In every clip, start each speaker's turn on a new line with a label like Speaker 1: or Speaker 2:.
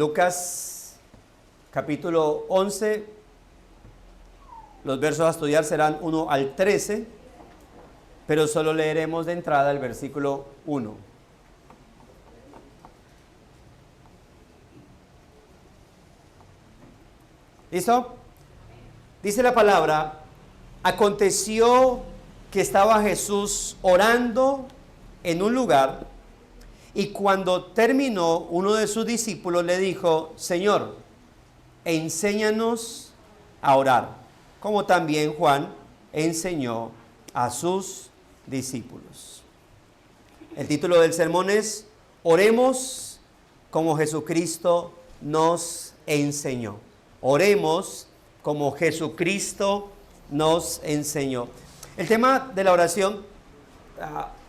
Speaker 1: Lucas capítulo 11, los versos a estudiar serán 1 al 13, pero solo leeremos de entrada el versículo 1. ¿Listo? Dice la palabra: aconteció que estaba Jesús orando en un lugar, y cuando terminó, uno de sus discípulos le dijo: Señor, enséñanos a orar, como también Juan enseñó a sus discípulos. El título del sermón es: Oremos como Jesucristo nos enseñó. Oremos como Jesucristo nos enseñó. El tema de la oración,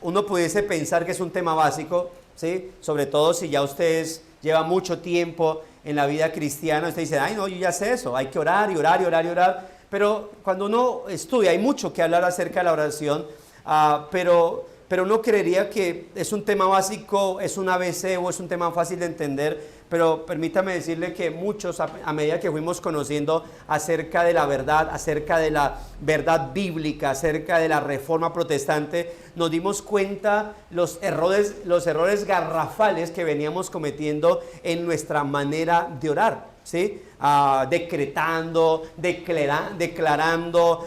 Speaker 1: uno pudiese pensar que es un tema básico, ¿sí? Sobre todo si ya ustedes llevan mucho tiempo en la vida cristiana. Usted dice: ay, no, yo ya sé eso, hay que orar y orar y orar y orar. Pero cuando uno estudia, hay mucho que hablar acerca de la oración, pero uno creería que es un tema básico, es un ABC o es un tema fácil de entender. Pero permítame decirle que muchos, a medida que fuimos conociendo acerca de la verdad bíblica, acerca de la reforma protestante, nos dimos cuenta los errores garrafales que veníamos cometiendo en nuestra manera de orar, ¿sí? Decretando, declarando,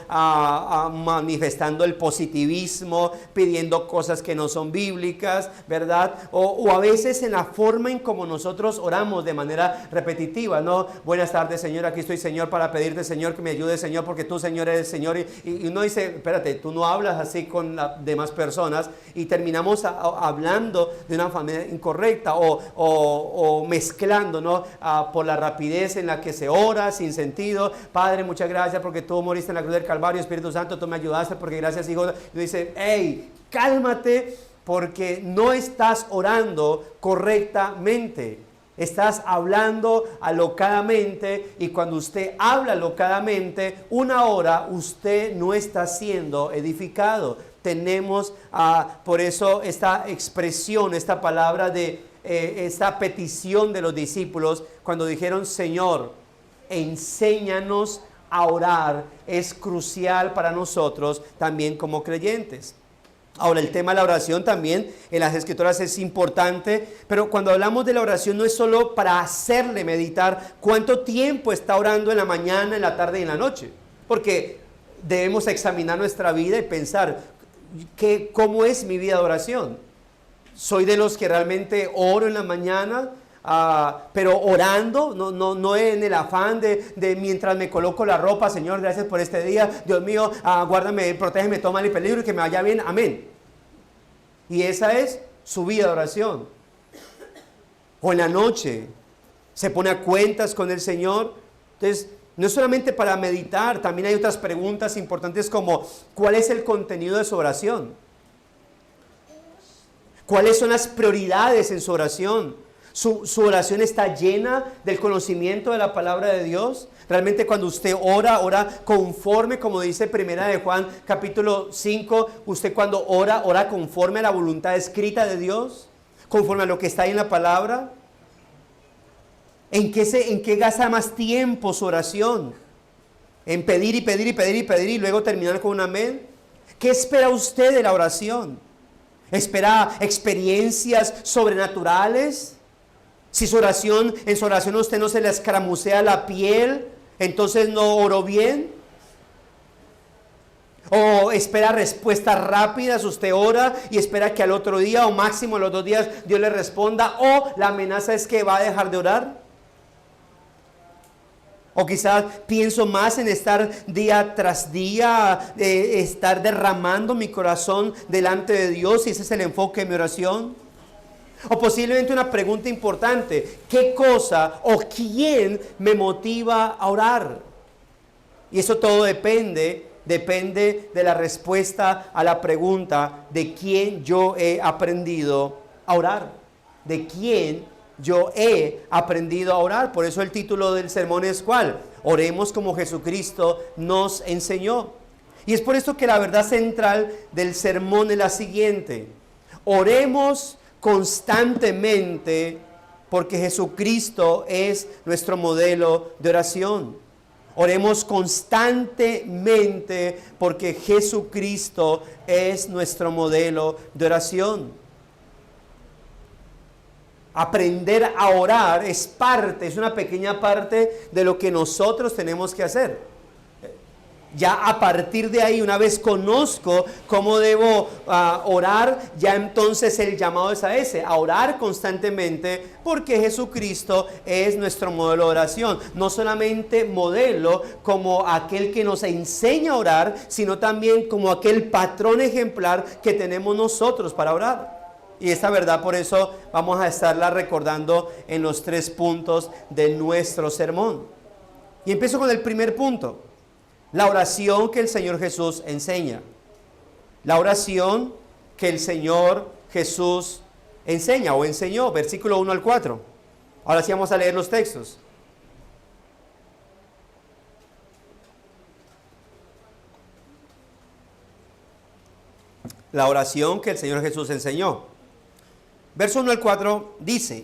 Speaker 1: manifestando el positivismo, pidiendo cosas que no son bíblicas, ¿verdad? O a veces en la forma en como nosotros oramos de manera repetitiva, ¿no? Buenas tardes, Señor, aquí estoy, Señor, para pedirte, Señor, que me ayudes, Señor, porque tú, Señor, eres Señor. Y uno dice: espérate, tú no hablas así con las demás personas, y terminamos hablando de una manera incorrecta o mezclando, ¿no? Por la rapidez en la que se ora sin sentido. Padre, muchas gracias porque tú moriste en la cruz del Calvario. Espíritu Santo, tú me ayudaste, porque gracias, Hijo. Y dice: hey, cálmate, porque no estás orando correctamente. Estás hablando alocadamente, y cuando usted habla alocadamente, una hora usted no está siendo edificado. Tenemos por eso esta expresión, esta palabra de esta petición de los discípulos cuando dijeron: Señor, enséñanos a orar. Es crucial para nosotros también como creyentes. Ahora, el tema de la oración también en las Escrituras es importante, pero cuando hablamos de la oración no es solo para hacerle meditar cuánto tiempo está orando en la mañana, en la tarde y en la noche, porque debemos examinar nuestra vida y pensar cómo es mi vida de oración. Soy de los que realmente oro en la mañana, pero orando, no en el afán de mientras me coloco la ropa: Señor, gracias por este día, Dios mío, guárdame, protégeme, tómale el peligro y que me vaya bien, amén. Y esa es su vida de oración. O en la noche se pone a cuentas con el Señor. Entonces, no es solamente para meditar, también hay otras preguntas importantes como: ¿cuál es el contenido de su oración? ¿Cuáles son las prioridades en su oración? ¿Su oración está llena del conocimiento de la palabra de Dios? Realmente cuando usted ora conforme, como dice Primera de Juan capítulo 5, usted cuando ora conforme a la voluntad escrita de Dios, conforme a lo que está ahí en la palabra. ¿En qué gasta más tiempo su oración? ¿En pedir y pedir y pedir y pedir y luego terminar con un amén? ¿Qué espera usted de la oración? ¿Espera experiencias sobrenaturales? Si en su oración a usted no se le escaramucea la piel, entonces no oró bien. O espera respuestas rápidas, usted ora y espera que al otro día o máximo a los 2 días Dios le responda, o la amenaza es que va a dejar de orar. O quizás pienso más en estar día tras día, estar derramando mi corazón delante de Dios, y ese es el enfoque de mi oración. O posiblemente una pregunta importante: ¿qué cosa o quién me motiva a orar? Y eso todo depende de la respuesta a la pregunta de quién yo he aprendido a orar. De quién yo he aprendido a orar. Por eso el título del sermón es ¿cuál? Oremos como Jesucristo nos enseñó. Y es por eso que la verdad central del sermón es la siguiente: oremos constantemente porque Jesucristo es nuestro modelo de oración. Oremos constantemente porque Jesucristo es nuestro modelo de oración. Aprender a orar es una pequeña parte de lo que nosotros tenemos que hacer. Ya a partir de ahí, una vez conozco cómo debo orar, ya entonces el llamado es a orar constantemente, porque Jesucristo es nuestro modelo de oración. No solamente modelo como aquel que nos enseña a orar, sino también como aquel patrón ejemplar que tenemos nosotros para orar. Y esta verdad, por eso vamos a estarla recordando en los 3 puntos de nuestro sermón. Y empiezo con el primer punto. La oración que el Señor Jesús enseña. La oración que el Señor Jesús enseña o enseñó, versículo 1 al 4. Ahora sí vamos a leer los textos. La oración que el Señor Jesús enseñó. Verso 1 al 4 dice: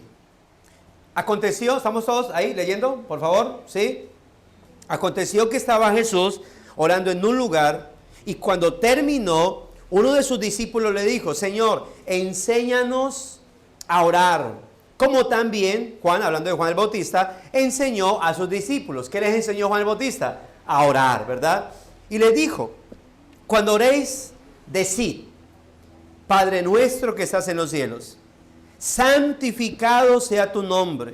Speaker 1: aconteció, ¿estamos todos ahí leyendo? Por favor, ¿sí? Aconteció que estaba Jesús orando en un lugar, y cuando terminó, uno de sus discípulos le dijo: Señor, enséñanos a orar, como también Juan, hablando de Juan el Bautista, enseñó a sus discípulos. ¿Qué les enseñó Juan el Bautista? A orar, ¿verdad? Y les dijo: cuando oréis, decid: Padre nuestro que estás en los cielos, santificado sea tu nombre,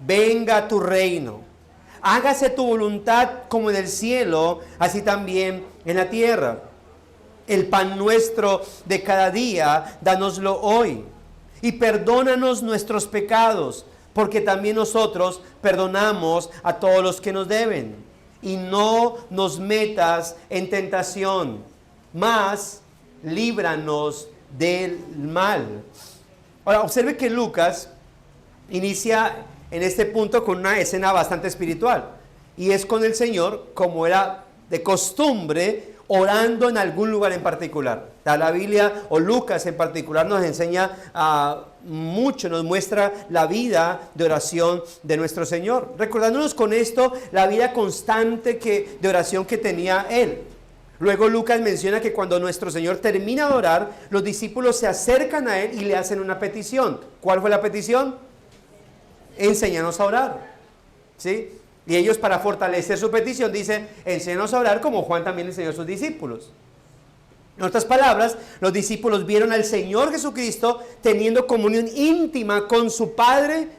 Speaker 1: venga tu reino. Hágase tu voluntad como en el cielo, así también en la tierra. El pan nuestro de cada día, dánoslo hoy. Y perdónanos nuestros pecados, porque también nosotros perdonamos a todos los que nos deben. Y no nos metas en tentación, mas líbranos del mal. Ahora, observe que Lucas inicia en este punto con una escena bastante espiritual, y es con el Señor, como era de costumbre, orando en algún lugar en particular. La Biblia, o Lucas en particular, nos enseña mucho, nos muestra la vida de oración de nuestro Señor, recordándonos con esto la vida constante de oración que tenía Él. Luego Lucas menciona que cuando nuestro Señor termina de orar, los discípulos se acercan a Él y le hacen una petición. ¿Cuál fue la petición? Enséñanos a orar, ¿sí? Y ellos, para fortalecer su petición, dicen: enséñanos a orar como Juan también enseñó a sus discípulos. En otras palabras, los discípulos vieron al Señor Jesucristo teniendo comunión íntima con su Padre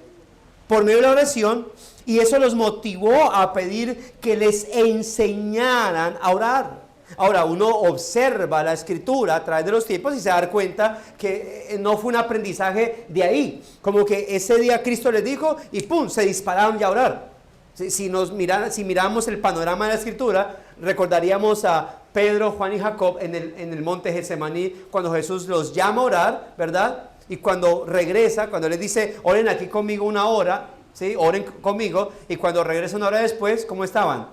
Speaker 1: por medio de la oración, y eso los motivó a pedir que les enseñaran a orar. Ahora, uno observa la Escritura a través de los tiempos y se da cuenta que no fue un aprendizaje de ahí. Como que ese día Cristo les dijo y ¡pum!, se dispararon ya a orar. Si miramos el panorama de la Escritura, recordaríamos a Pedro, Juan y Jacob en el monte Getsemaní, cuando Jesús los llama a orar, ¿verdad? Y cuando regresa, cuando les dice: oren aquí conmigo una hora, ¿sí? Oren conmigo. Y cuando regresa una hora después, ¿cómo estaban?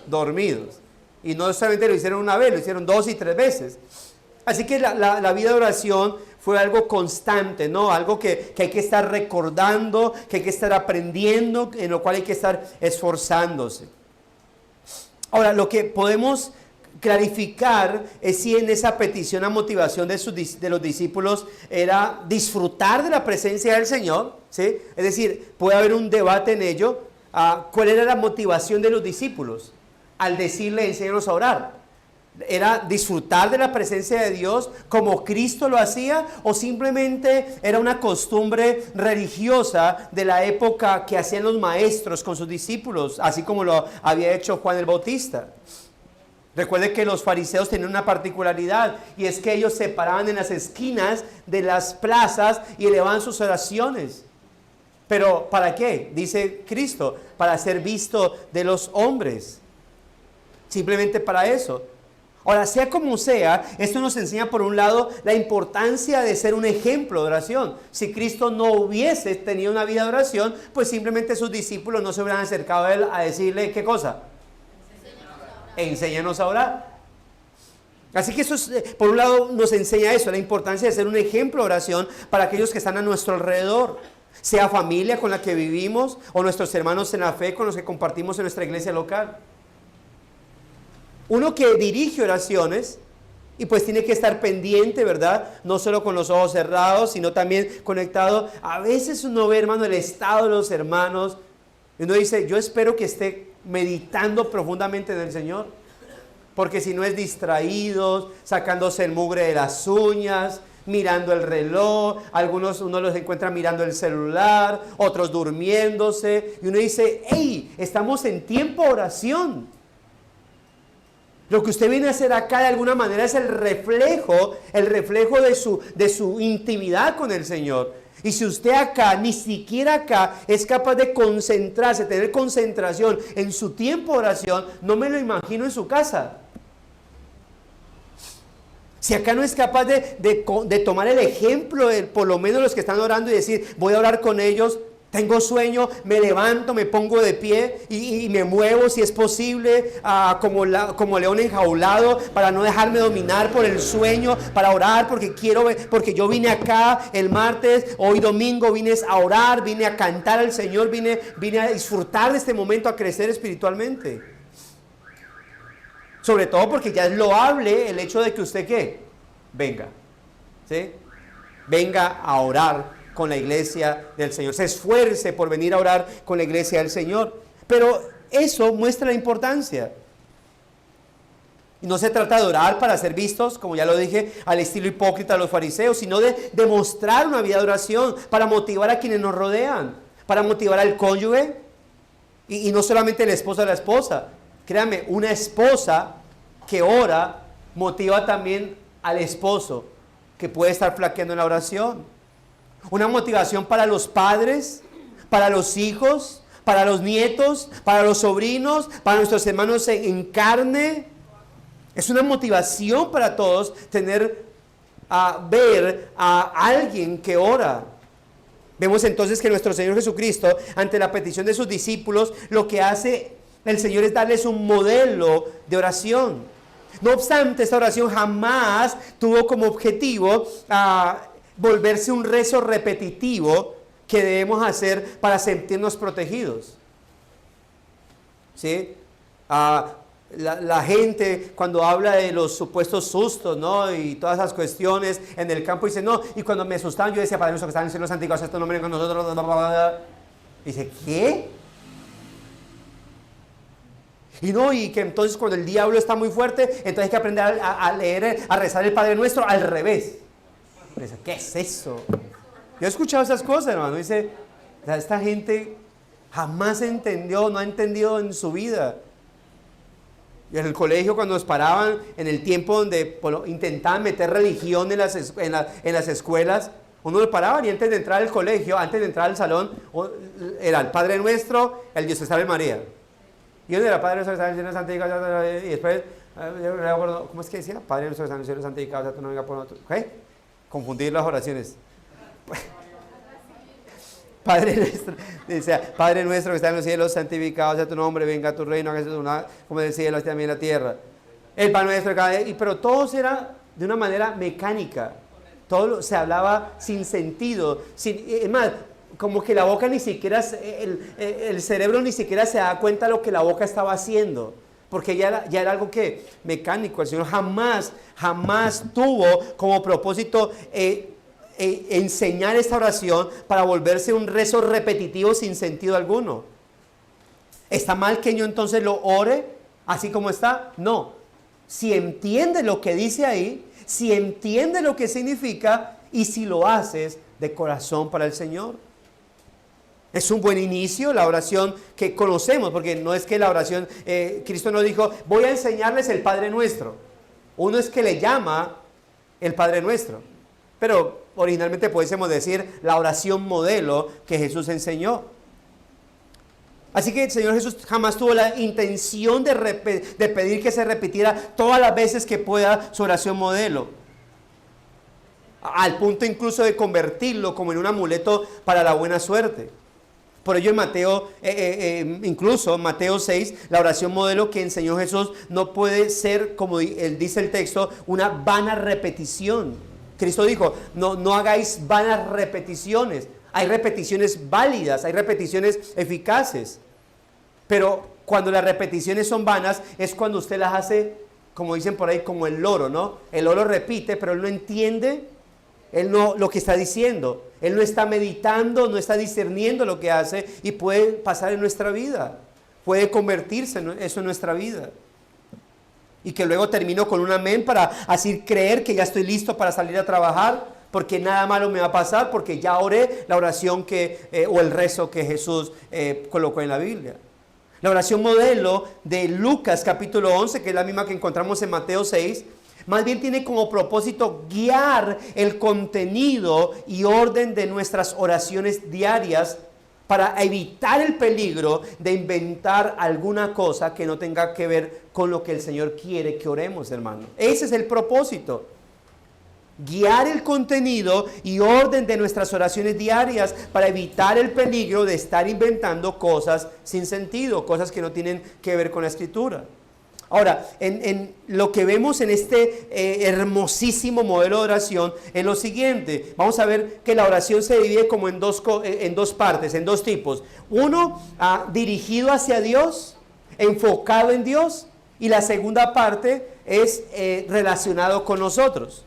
Speaker 1: Dormidos. Y no solamente lo hicieron una vez, lo hicieron 2 y 3 veces. Así que la vida de oración fue algo constante, ¿no? Algo que hay que estar recordando, que hay que estar aprendiendo, en lo cual hay que estar esforzándose. Ahora, lo que podemos clarificar es si en esa petición, la motivación de los discípulos era disfrutar de la presencia del Señor, ¿sí? Es decir, puede haber un debate en ello. ¿Cuál era la motivación de los discípulos al decirle: enséñanos a orar? ¿Era disfrutar de la presencia de Dios como Cristo lo hacía, o simplemente era una costumbre religiosa de la época que hacían los maestros con sus discípulos, así como lo había hecho Juan el Bautista? Recuerde que los fariseos tenían una particularidad, y es que ellos se paraban en las esquinas de las plazas y elevaban sus oraciones. ¿Pero para qué? Dice Cristo: para ser visto de los hombres. Simplemente para eso. Ahora, sea como sea, esto nos enseña por un lado la importancia de ser un ejemplo de oración. Si Cristo no hubiese tenido una vida de oración, pues simplemente sus discípulos no se hubieran acercado a Él a decirle: ¿qué cosa? Enséñanos a orar. Así que eso por un lado nos enseña eso, la importancia de ser un ejemplo de oración para aquellos que están a nuestro alrededor. sea familia con la que vivimos o nuestros hermanos en la fe con los que compartimos en nuestra iglesia local. Uno que dirige oraciones y pues tiene que estar pendiente, ¿verdad? No solo con los ojos cerrados, sino también conectado. A veces uno ve, hermano, el estado de los hermanos y uno dice, yo espero que esté meditando profundamente en el Señor, porque si no es distraídos, sacándose el mugre de las uñas, mirando el reloj, algunos uno los encuentra mirando el celular, otros durmiéndose, y uno dice, hey, estamos en tiempo de oración. Lo que usted viene a hacer acá de alguna manera es el reflejo de su intimidad con el Señor. Y si usted acá, ni siquiera acá, es capaz de concentrarse, tener concentración en su tiempo de oración, no me lo imagino en su casa. Si acá no es capaz de tomar el ejemplo, por lo menos los que están orando y decir, voy a orar con ellos, tengo sueño, me levanto, me pongo de pie y me muevo si es posible, como león enjaulado, para no dejarme dominar por el sueño, para orar porque yo vine acá el martes, hoy domingo vine a orar, vine a cantar al Señor, vine a disfrutar de este momento, a crecer espiritualmente. Sobre todo porque ya es loable el hecho de que usted ¿qué? Venga, ¿sí? Venga a orar con la iglesia del Señor, se esfuerce por venir a orar con la iglesia del Señor, pero eso muestra la importancia. Y no se trata de orar para ser vistos, como ya lo dije, al estilo hipócrita de los fariseos, sino de demostrar una vida de oración para motivar a quienes nos rodean, para motivar al cónyuge y no solamente el esposo a la esposa. Créame, una esposa que ora motiva también al esposo que puede estar flaqueando en la oración. Una motivación para los padres, para los hijos, para los nietos, para los sobrinos, para nuestros hermanos en carne. Es una motivación para todos ver a alguien que ora. Vemos entonces que nuestro Señor Jesucristo, ante la petición de sus discípulos, lo que hace el Señor es darles un modelo de oración. No obstante, esta oración jamás tuvo como objetivo volverse un rezo repetitivo que debemos hacer para sentirnos protegidos. ¿Sí? La gente cuando habla de los supuestos sustos, ¿no? Y todas esas cuestiones en el campo dice, no, y cuando me asustaban yo decía, Padre nuestro que estás en el cielo, santificado sea tu nombre con nosotros. Dice, ¿qué? Y que entonces cuando el diablo está muy fuerte, entonces hay que aprender a leer, a rezar el Padre Nuestro al revés. Dice, ¿qué es eso? Yo he escuchado esas cosas, hermano. Dice, esta gente jamás entendió, no ha entendido en su vida. Y en el colegio cuando nos paraban, en el tiempo donde intentaban meter religión en las escuelas, uno lo paraban y antes de entrar al colegio, antes de entrar al salón, era el Padre Nuestro, el Dios te salve María. Y uno era Padre Nuestro que está en el cielo, santificado, y después, ¿cómo es que decía? Padre Nuestro que está en el cielo, santificado sea tu nombre por nosotros. ¿Qué? Confundir las oraciones. Padre nuestro, dice, Padre nuestro que está en los cielos, santificado sea tu nombre, venga tu reino, hágase tu voluntad, como en el cielo, así también en la tierra. El pan nuestro cada día, pero todo era de una manera mecánica. Todo se hablaba sin sentido, es más, como que la boca ni siquiera, el cerebro ni siquiera se da cuenta de lo que la boca estaba haciendo. Porque ya era algo que mecánico. El Señor jamás tuvo como propósito enseñar esta oración para volverse un rezo repetitivo sin sentido alguno. ¿Está mal que yo entonces lo ore así como está? No. Si entiende lo que dice ahí, si entiende lo que significa y si lo haces de corazón para el Señor. Es un buen inicio la oración que conocemos, porque no es que la oración, Cristo no dijo, voy a enseñarles el Padre Nuestro. Uno es que le llama el Padre Nuestro, pero originalmente pudiésemos decir la oración modelo que Jesús enseñó. Así que el Señor Jesús jamás tuvo la intención de pedir que se repitiera todas las veces que pueda su oración modelo, al punto incluso de convertirlo como en un amuleto para la buena suerte. Por ello en Mateo, incluso en Mateo 6, la oración modelo que enseñó Jesús no puede ser, como él dice el texto, una vana repetición. Cristo dijo, no hagáis vanas repeticiones, Hay repeticiones válidas, hay repeticiones eficaces. Pero cuando las repeticiones son vanas es cuando usted las hace, como dicen por ahí, como el loro, ¿no? El loro repite, pero él no entiende lo que está diciendo. Él no está meditando, no está discerniendo lo que hace y puede pasar en nuestra vida. Puede convertirse en eso en nuestra vida. Y que luego termino con un amén para así creer que ya estoy listo para salir a trabajar, porque nada malo me va a pasar, porque ya oré la oración o el rezo que Jesús colocó en la Biblia. La oración modelo de Lucas capítulo 11, que es la misma que encontramos en Mateo 6, más bien tiene como propósito guiar el contenido y orden de nuestras oraciones diarias para evitar el peligro de inventar alguna cosa que no tenga que ver con lo que el Señor quiere que oremos, hermano. Ese es el propósito. Guiar el contenido y orden de nuestras oraciones diarias para evitar el peligro de estar inventando cosas sin sentido, cosas que no tienen que ver con la Escritura. Ahora, en lo que vemos en este hermosísimo modelo de oración es lo siguiente. Vamos a ver que la oración se divide como en dos partes, en dos tipos. Uno, dirigido hacia Dios, enfocado en Dios. Y la segunda parte es relacionado con nosotros.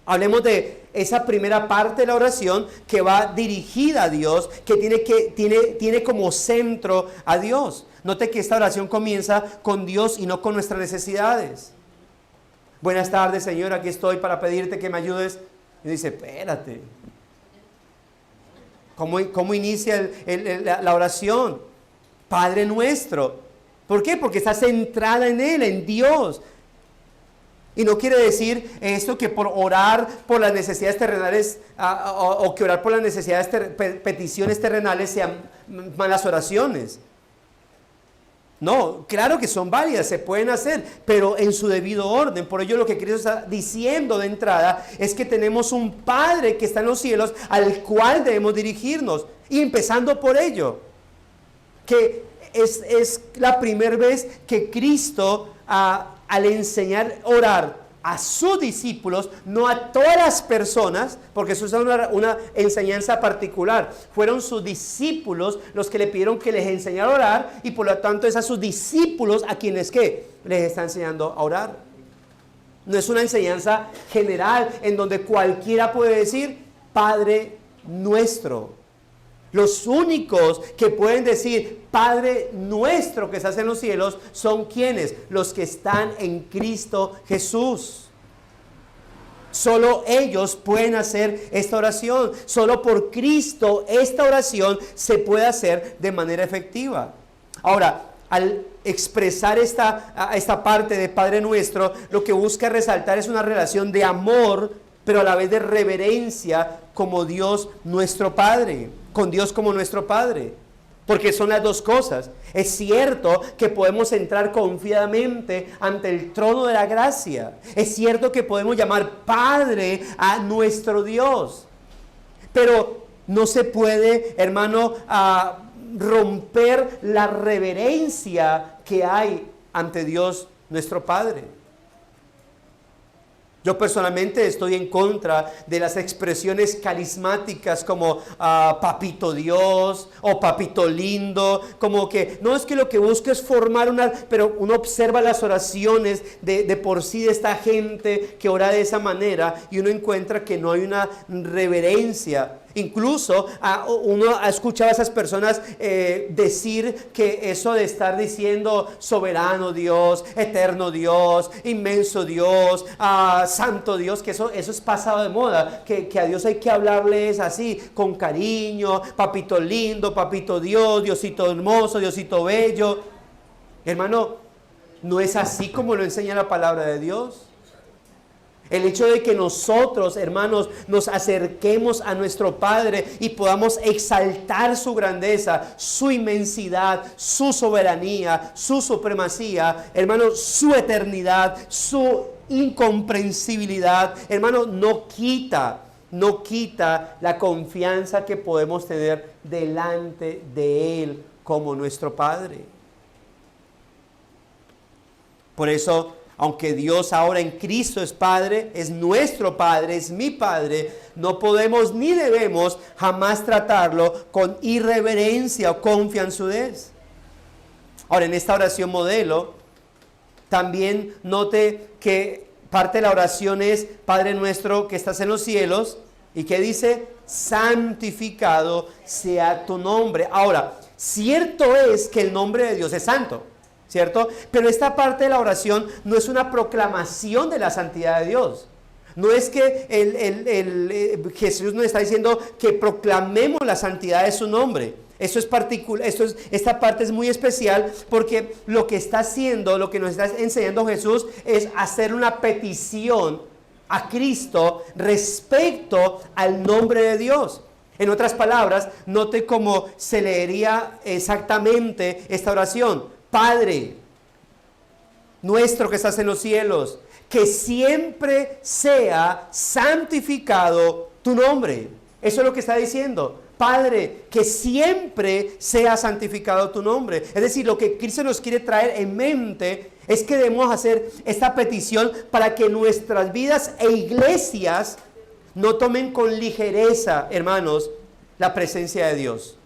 Speaker 1: Hablemos de esa primera parte de la oración que va dirigida a Dios, que tiene como centro a Dios. Note que esta oración comienza con Dios y no con nuestras necesidades. Buenas tardes, Señor, aquí estoy para pedirte que me ayudes. Y dice, espérate. ¿Cómo inicia la oración? Padre nuestro. ¿Por qué? Porque está centrada en Él, en Dios. Y no quiere decir esto que por orar por las necesidades terrenales o que orar por las necesidades, peticiones terrenales sean malas oraciones. No, claro que son válidas, se pueden hacer, pero en su debido orden. Por ello lo que Cristo está diciendo de entrada es que tenemos un Padre que está en los cielos al cual debemos dirigirnos. Y empezando por ello, que es la primera vez que Cristo al enseñar a orar a sus discípulos, no a todas las personas, porque eso es una enseñanza particular. Fueron sus discípulos los que le pidieron que les enseñara a orar, y por lo tanto es a sus discípulos a quienes ¿qué? Les está enseñando a orar. No es una enseñanza general en donde cualquiera puede decir Padre nuestro. Los únicos que pueden decir Padre nuestro que estás en los cielos son quienes, los que están en Cristo Jesús. Solo ellos pueden hacer esta oración. Solo por Cristo esta oración se puede hacer de manera efectiva. Ahora, al expresar esta parte de Padre nuestro, lo que busca resaltar es una relación de amor, pero a la vez de reverencia como Dios nuestro Padre, con Dios como nuestro Padre, porque son las dos cosas. Es cierto que podemos entrar confiadamente ante el trono de la gracia, es cierto que podemos llamar Padre a nuestro Dios, pero no se puede, hermano, romper la reverencia que hay ante Dios nuestro Padre. Yo personalmente estoy en contra de las expresiones carismáticas como papito Dios o papito lindo, como que no, es que lo que busco es formar pero uno observa las oraciones de por sí de esta gente que ora de esa manera y uno encuentra que no hay una reverencia. Incluso uno ha escuchado a esas personas decir que eso de estar diciendo soberano Dios, eterno Dios, inmenso Dios, santo Dios, que eso es pasado de moda, que a Dios hay que hablarles así, con cariño, papito lindo, papito Dios, Diosito hermoso, Diosito bello. Hermano, no es así como lo enseña la palabra de Dios. El hecho de que nosotros, hermanos, nos acerquemos a nuestro Padre y podamos exaltar su grandeza, su inmensidad, su soberanía, su supremacía, hermanos, su eternidad, su incomprensibilidad, hermano, no quita la confianza que podemos tener delante de Él como nuestro Padre. Por eso Aunque Dios ahora en Cristo es Padre, es nuestro Padre, es mi Padre, no podemos ni debemos jamás tratarlo con irreverencia o confianzudez. Ahora, en esta oración modelo, también note que parte de la oración es: Padre nuestro que estás en los cielos, y que dice: santificado sea tu nombre. Ahora, cierto es que el nombre de Dios es santo, ¿cierto? Pero esta parte de la oración no es una proclamación de la santidad de Dios. No es que Jesús nos está diciendo que proclamemos la santidad de su nombre. Eso es particular, esta parte es muy especial, porque lo que está haciendo, lo que nos está enseñando Jesús es hacer una petición a Cristo respecto al nombre de Dios. En otras palabras, note cómo se leería exactamente esta oración: Padre nuestro que estás en los cielos, que siempre sea santificado tu nombre. Eso es lo que está diciendo. Padre, que siempre sea santificado tu nombre. Es decir, lo que Cristo nos quiere traer en mente es que debemos hacer esta petición para que nuestras vidas e iglesias no tomen con ligereza, hermanos, la presencia de Dios.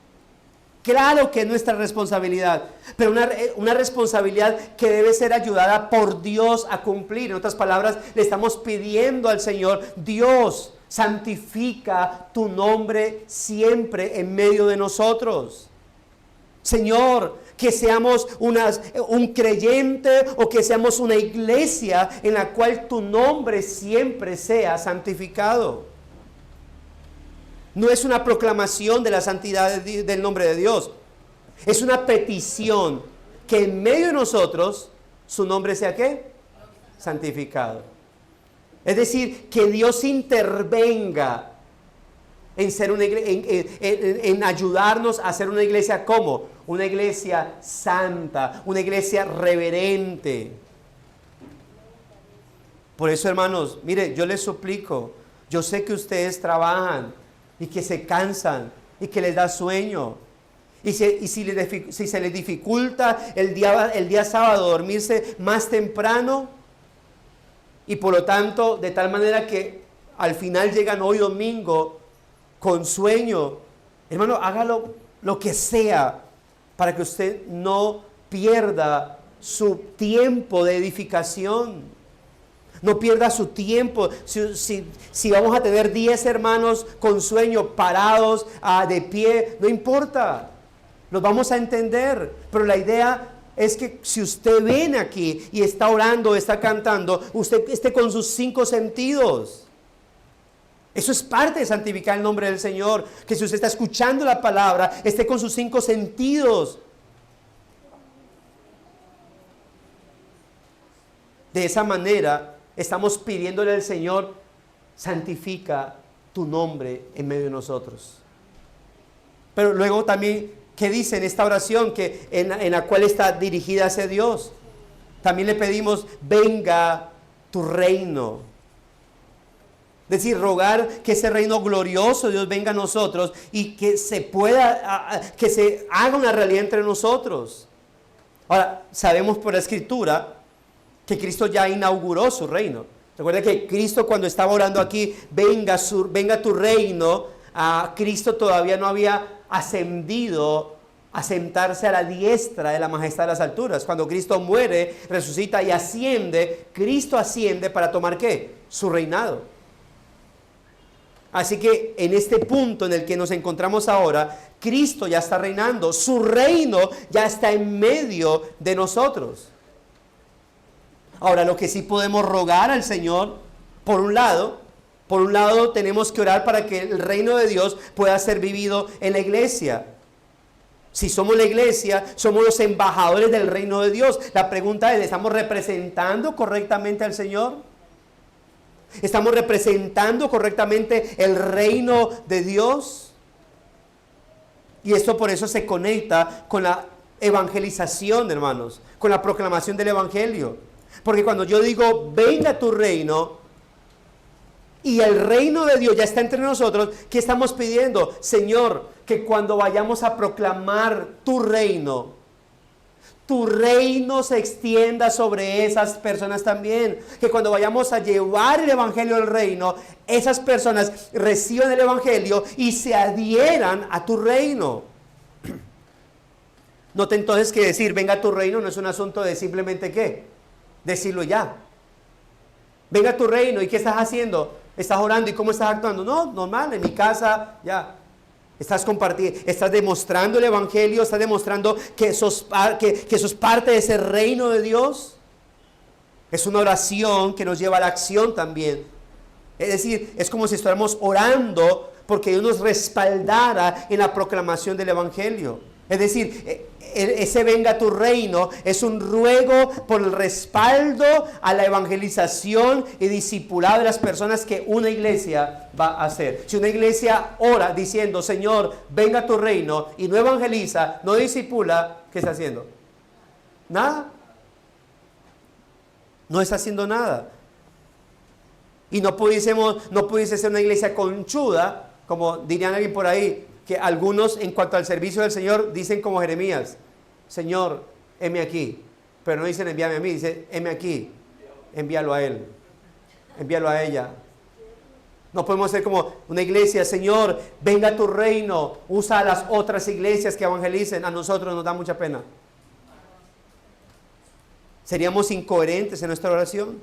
Speaker 1: Claro que es nuestra responsabilidad, pero una responsabilidad que debe ser ayudada por Dios a cumplir. En otras palabras, le estamos pidiendo al Señor: Dios, santifica tu nombre siempre en medio de nosotros. Señor, que seamos un creyente o que seamos una iglesia en la cual tu nombre siempre sea santificado. No es una proclamación de la santidad del nombre de Dios. Es una petición que en medio de nosotros su nombre sea ¿qué? Santificado. Es decir, que Dios intervenga en ser una en ayudarnos a ser una iglesia ¿cómo? Una iglesia santa, una iglesia reverente. Por eso, hermanos, mire, yo les suplico, yo sé que ustedes trabajan y que se cansan y que les da sueño. Y si se les dificulta el día sábado dormirse más temprano, y por lo tanto, de tal manera que al final llegan hoy domingo con sueño, hermano, hágalo lo que sea para que usted no pierda su tiempo de edificación. No pierda su tiempo. Si vamos a tener 10 hermanos con sueño, parados, de pie, no importa. Los vamos a entender. Pero la idea es que si usted viene aquí y está orando, está cantando, usted esté con sus 5 sentidos. Eso es parte de santificar el nombre del Señor. Que si usted está escuchando la palabra, esté con sus 5 sentidos. De esa manera estamos pidiéndole al Señor: santifica tu nombre en medio de nosotros. Pero luego también, ¿qué dice en esta oración en la cual está dirigida hacia Dios? También le pedimos: venga tu reino. Es decir, rogar que ese reino glorioso de Dios venga a nosotros y que se haga una realidad entre nosotros. Ahora, sabemos por la Escritura que Cristo ya inauguró su reino. Recuerda que Cristo, cuando estaba orando aquí, venga tu reino, Cristo todavía no había ascendido a sentarse a la diestra de la majestad de las alturas. Cuando Cristo muere, resucita y asciende, Cristo asciende para tomar ¿qué? Su reinado. Así que en este punto en el que nos encontramos ahora, Cristo ya está reinando, su reino ya está en medio de nosotros. Ahora, lo que sí podemos rogar al Señor, por un lado tenemos que orar para que el reino de Dios pueda ser vivido en la iglesia. Si somos la iglesia, somos los embajadores del reino de Dios. La pregunta es: ¿estamos representando correctamente al Señor? ¿Estamos representando correctamente el reino de Dios? Y esto por eso se conecta con la evangelización, hermanos, con la proclamación del evangelio. Porque cuando yo digo: venga tu reino, y el reino de Dios ya está entre nosotros, ¿qué estamos pidiendo? Señor, que cuando vayamos a proclamar tu reino tu reino se extienda sobre esas personas también. Que cuando vayamos a llevar el evangelio del reino, esas personas reciban el evangelio y se adhieran a tu reino. Note entonces que decir venga a tu reino no es un asunto de simplemente ¿qué? Decirlo ya. Venga a tu reino, ¿y qué estás haciendo? ¿Estás orando? ¿Y cómo estás actuando? No, normal, en mi casa, ya. Estás compartiendo, estás demostrando el evangelio, estás demostrando que sos parte de ese reino de Dios. Es una oración que nos lleva a la acción también. Es decir, es como si estuviéramos orando porque Dios nos respaldara en la proclamación del evangelio. Es decir, ese venga a tu reino es un ruego por el respaldo a la evangelización y discipulado de las personas que una iglesia va a hacer. Si una iglesia ora diciendo, Señor, venga a tu reino, y no evangeliza, no discipula, ¿qué está haciendo? Nada. No está haciendo nada. Y no pudiese ser una iglesia conchuda, como dirían alguien por ahí, que algunos en cuanto al servicio del Señor dicen como Jeremías, Señor, heme aquí, pero no dicen envíame a mí, dicen heme aquí, envíalo a él, envíalo a ella. No podemos ser como una iglesia, Señor, venga a tu reino, usa a las otras iglesias que evangelicen, a nosotros nos da mucha pena. Seríamos incoherentes en nuestra oración.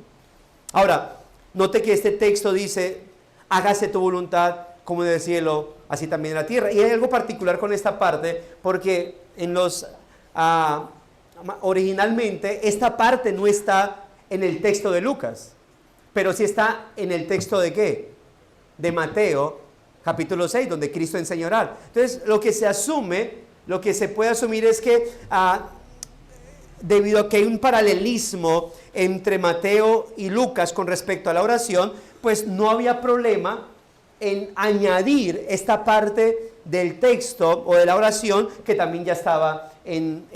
Speaker 1: Ahora, note que este texto dice, hágase tu voluntad como en el cielo, así también en la tierra. Y hay algo particular con esta parte, porque originalmente esta parte no está en el texto de Lucas, pero sí está en el texto de ¿qué? De Mateo, capítulo 6, donde Cristo enseña a orar. Entonces, lo que se puede asumir es que debido a que hay un paralelismo entre Mateo y Lucas con respecto a la oración, pues no había problema en añadir esta parte del texto o de la oración que también ya estaba en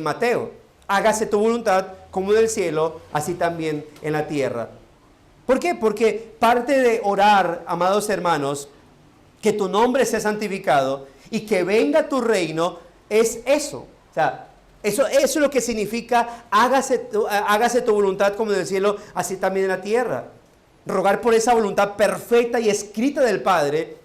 Speaker 1: Mateo. Hágase tu voluntad como en el cielo, así también en la tierra. ¿Por qué? Porque parte de orar, amados hermanos, que tu nombre sea santificado y que venga tu reino, es eso. O sea, eso es lo que significa hágase tu voluntad como en el cielo, así también en la tierra. Rogar por esa voluntad perfecta y escrita del Padre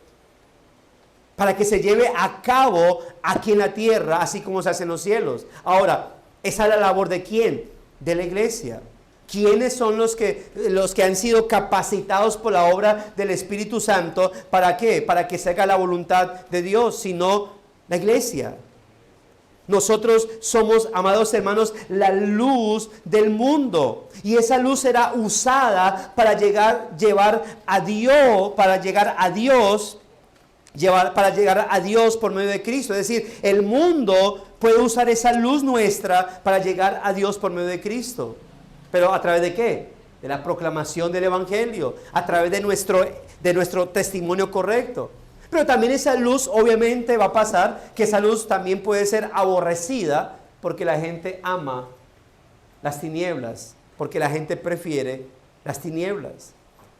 Speaker 1: para que se lleve a cabo aquí en la tierra, así como se hace en los cielos. Ahora, ¿esa es la labor de quién? De la iglesia. ¿Quiénes son los que han sido capacitados por la obra del Espíritu Santo? ¿Para qué? Para que se haga la voluntad de Dios, sino la iglesia. Nosotros somos, amados hermanos, la luz del mundo. Y esa luz será usada para llegar a Dios por medio de Cristo. Es decir, el mundo puede usar esa luz nuestra para llegar a Dios por medio de Cristo. ¿Pero a través de qué? De la proclamación del Evangelio, a través de nuestro testimonio correcto. Pero también esa luz obviamente va a pasar, que esa luz también puede ser aborrecida porque la gente ama las tinieblas, porque la gente prefiere las tinieblas.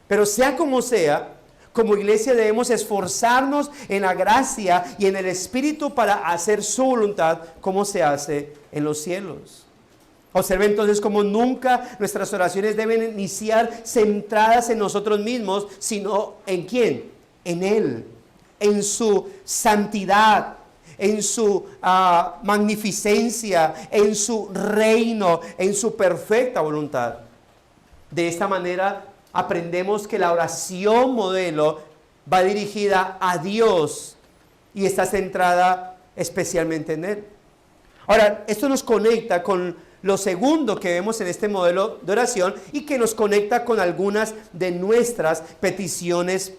Speaker 1: Pero sea como sea, como iglesia debemos esforzarnos en la gracia y en el Espíritu para hacer su voluntad como se hace en los cielos. Observe entonces como nunca nuestras oraciones deben iniciar centradas en nosotros mismos, sino ¿en quién? En Él. En su santidad, en su magnificencia, en su reino, en su perfecta voluntad. De esta manera aprendemos que la oración modelo va dirigida a Dios y está centrada especialmente en Él. Ahora, esto nos conecta con lo segundo que vemos en este modelo de oración y que nos conecta con algunas de nuestras peticiones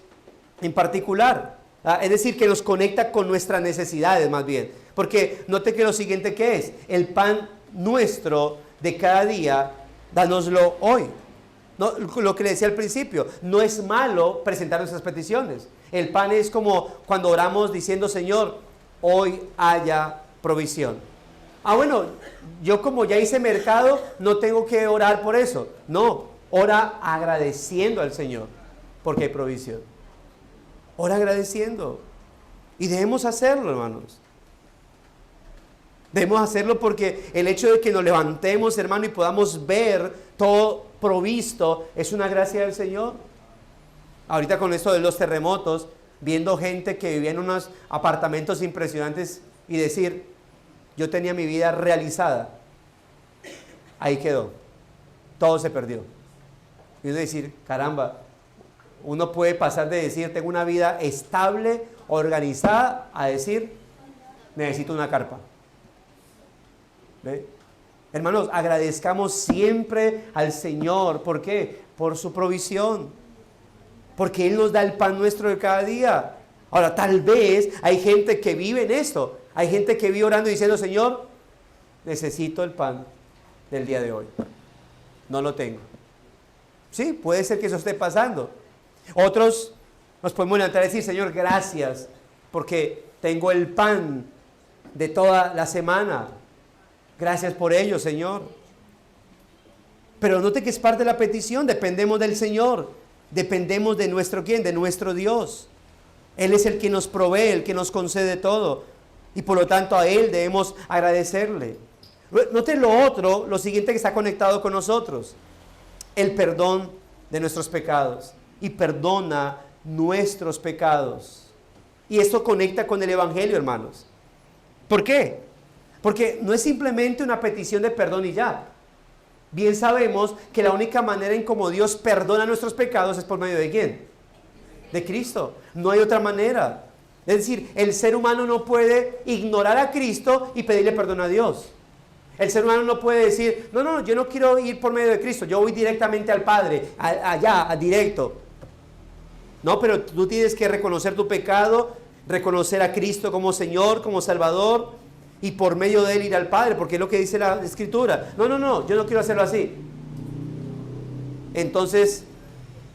Speaker 1: en particular. Es decir, que nos conecta con nuestras necesidades más bien. Porque note que lo siguiente que es, el pan nuestro de cada día, dánoslo hoy. No, lo que le decía al principio, no es malo presentar nuestras peticiones. El pan es como cuando oramos diciendo, Señor, hoy haya provisión. Bueno, yo como ya hice mercado, no tengo que orar por eso. No, ora agradeciendo al Señor, porque hay provisión. Ora agradeciendo. Y debemos hacerlo, hermanos. Debemos hacerlo porque el hecho de que nos levantemos, hermano, y podamos ver todo provisto, es una gracia del Señor. Ahorita con esto de los terremotos, viendo gente que vivía en unos apartamentos impresionantes y decir, yo tenía mi vida realizada, ahí quedó, todo se perdió. Y uno decir, caramba, uno puede pasar de decir, tengo una vida estable, organizada, a decir, necesito una carpa. ¿Ve? Hermanos, agradezcamos siempre al Señor. ¿Por qué? Por su provisión. Porque Él nos da el pan nuestro de cada día. Ahora, tal vez hay gente que vive en esto. Hay gente que vive orando y diciendo, Señor, necesito el pan del día de hoy. No lo tengo. Sí, puede ser que eso esté pasando. Otros nos podemos levantar y decir, Señor, gracias, porque tengo el pan de toda la semana. Gracias por ello, Señor. Pero note que es parte de la petición, dependemos del Señor, dependemos de nuestro ¿quién? De nuestro Dios. Él es el que nos provee, el que nos concede todo. Y por lo tanto a Él debemos agradecerle. Note lo siguiente que está conectado con nosotros. El perdón de nuestros pecados. Y perdona nuestros pecados. Y esto conecta con el Evangelio, hermanos. ¿Por qué? Porque no es simplemente una petición de perdón y ya. Bien sabemos que la única manera en cómo Dios perdona nuestros pecados es por medio de ¿quién? De Cristo. No hay otra manera. Es decir, el ser humano no puede ignorar a Cristo y pedirle perdón a Dios. El ser humano no puede decir, no, yo no quiero ir por medio de Cristo, yo voy directamente al Padre, allá, directo. No, pero tú tienes que reconocer tu pecado, reconocer a Cristo como Señor, como Salvador, y por medio de Él ir al Padre, porque es lo que dice la Escritura. No, yo no quiero hacerlo así. Entonces,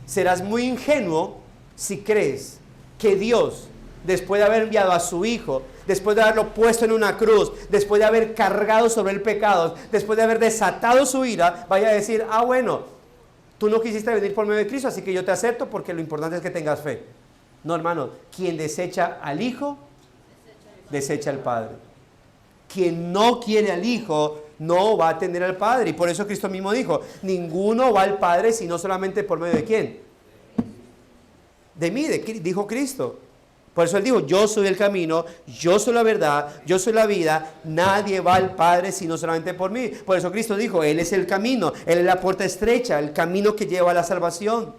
Speaker 1: serás muy ingenuo si crees que Dios, después de haber enviado a su Hijo, después de haberlo puesto en una cruz, después de haber cargado sobre el pecado, después de haber desatado su ira, vaya a decir, bueno, tú no quisiste venir por medio de Cristo, así que yo te acepto porque lo importante es que tengas fe. No, hermano, quien desecha al Hijo, desecha al Padre. Quien no quiere al Hijo, no va a tener al Padre. Y por eso Cristo mismo dijo, ninguno va al Padre sino solamente por medio de ¿quién? De mí, dijo Cristo. Por eso Él dijo, yo soy el camino, yo soy la verdad, yo soy la vida, nadie va al Padre sino solamente por mí. Por eso Cristo dijo, Él es el camino, Él es la puerta estrecha, el camino que lleva a la salvación.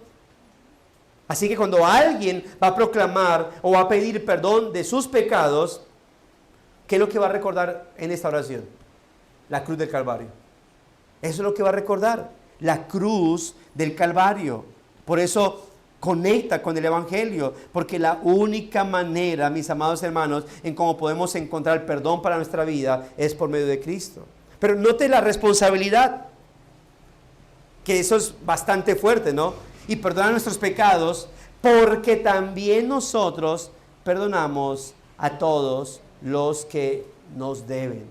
Speaker 1: Así que cuando alguien va a proclamar o va a pedir perdón de sus pecados, ¿qué es lo que va a recordar en esta oración? La cruz del Calvario. Eso es lo que va a recordar, la cruz del Calvario. Por eso conecta con el Evangelio, porque la única manera, mis amados hermanos, en cómo podemos encontrar el perdón para nuestra vida es por medio de Cristo. Pero note la responsabilidad, que eso es bastante fuerte, ¿no? Y perdonar nuestros pecados, porque también nosotros perdonamos a todos los que nos deben.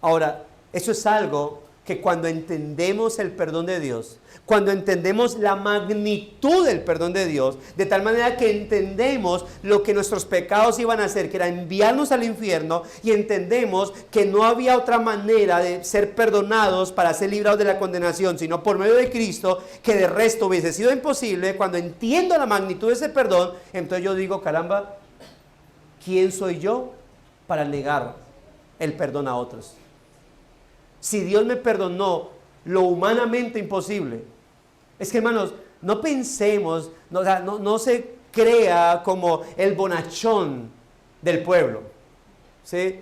Speaker 1: Ahora, eso es algo que cuando entendemos el perdón de Dios, cuando entendemos la magnitud del perdón de Dios, de tal manera que entendemos lo que nuestros pecados iban a hacer, que era enviarnos al infierno, y entendemos que no había otra manera de ser perdonados para ser librados de la condenación, sino por medio de Cristo, que de resto hubiese sido imposible. Cuando entiendo la magnitud de ese perdón, entonces yo digo, caramba, ¿quién soy yo para negar el perdón a otros? Si Dios me perdonó lo humanamente imposible. Es que, hermanos, no pensemos, no se crea como el bonachón del pueblo, ¿sí?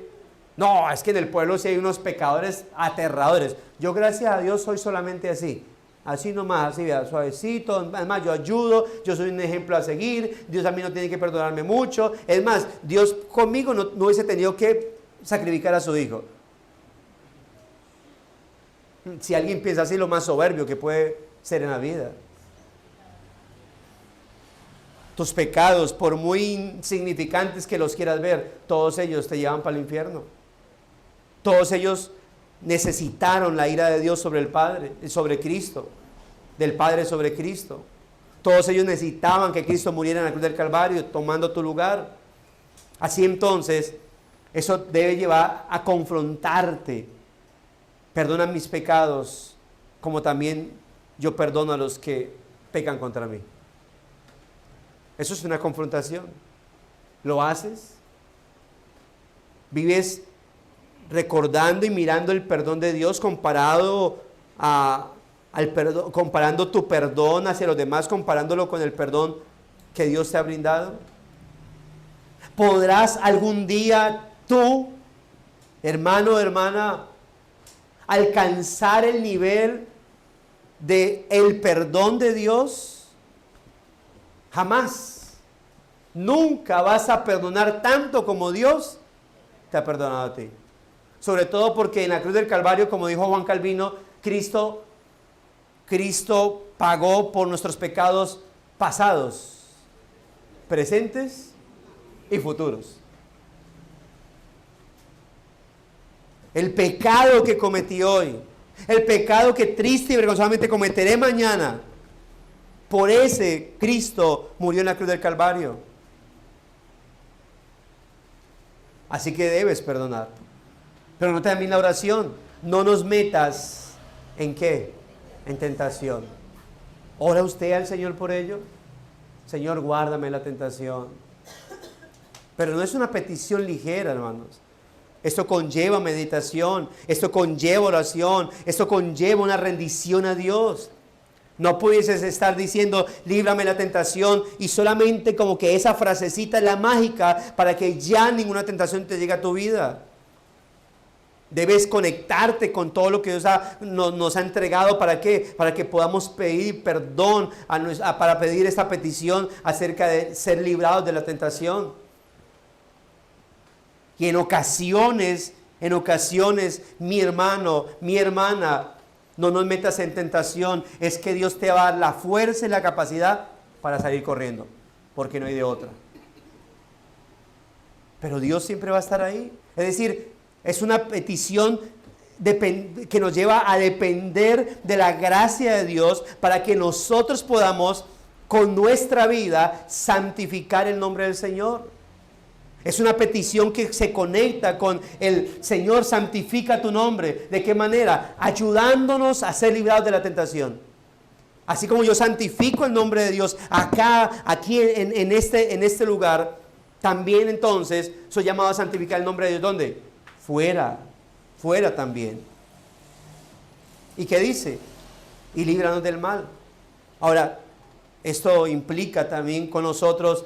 Speaker 1: No, es que en el pueblo sí hay unos pecadores aterradores. Yo, gracias a Dios, soy solamente así nomás, así, suavecito. Además, yo ayudo, yo soy un ejemplo a seguir. Dios a mí no tiene que perdonarme mucho. Es más, Dios conmigo no hubiese tenido que sacrificar a su Hijo. Si alguien piensa así, lo más soberbio que puede ser en la vida. Tus pecados, por muy insignificantes que los quieras ver, todos ellos te llevan para el infierno. Todos ellos necesitaron la ira de Dios sobre el Padre, sobre Cristo, del Padre sobre Cristo. Todos ellos necesitaban que Cristo muriera en la cruz del Calvario, tomando tu lugar. Así entonces, Eso debe llevar a confrontarte. Perdona mis pecados, como también yo perdono a los que pecan contra mí. Eso es una confrontación. ¿Lo haces? ¿Vives recordando y mirando el perdón de Dios comparando tu perdón hacia los demás, comparándolo con el perdón que Dios te ha brindado? ¿Podrás algún día tú, hermano o hermana, alcanzar el nivel de el perdón de Dios? Jamás. Nunca vas a perdonar tanto como Dios te ha perdonado a ti. Sobre todo porque en la cruz del Calvario, como dijo Juan Calvino, Cristo pagó por nuestros pecados pasados, presentes y futuros. El pecado que cometí hoy, el pecado que triste y vergonzosamente cometeré mañana, por ese Cristo murió en la cruz del Calvario. Así que debes perdonar. Pero no también la oración. No nos metas ¿en qué? En tentación. ¿Ora usted al Señor por ello? Señor, guárdame la tentación. Pero no es una petición ligera, hermanos. Esto conlleva meditación, esto conlleva oración, esto conlleva una rendición a Dios. No puedes estar diciendo, líbrame la tentación, y solamente como que esa frasecita es la mágica para que ya ninguna tentación te llegue a tu vida. Debes conectarte con todo lo que Dios nos ha entregado. ¿Para qué? Para que podamos pedir perdón, para pedir esta petición acerca de ser librados de la tentación. Y en ocasiones, mi hermano, mi hermana, no nos metas en tentación. Es que Dios te va a dar la fuerza y la capacidad para salir corriendo, porque no hay de otra. Pero Dios siempre va a estar ahí. Es decir, es una petición que nos lleva a depender de la gracia de Dios para que nosotros podamos con nuestra vida santificar el nombre del Señor. Es una petición que se conecta con el Señor, santifica tu nombre. ¿De qué manera? Ayudándonos a ser librados de la tentación. Así como yo santifico el nombre de Dios aquí en este lugar, también entonces soy llamado a santificar el nombre de Dios. ¿Dónde? Fuera también. ¿Y qué dice? Y líbranos del mal. Ahora, esto implica también con nosotros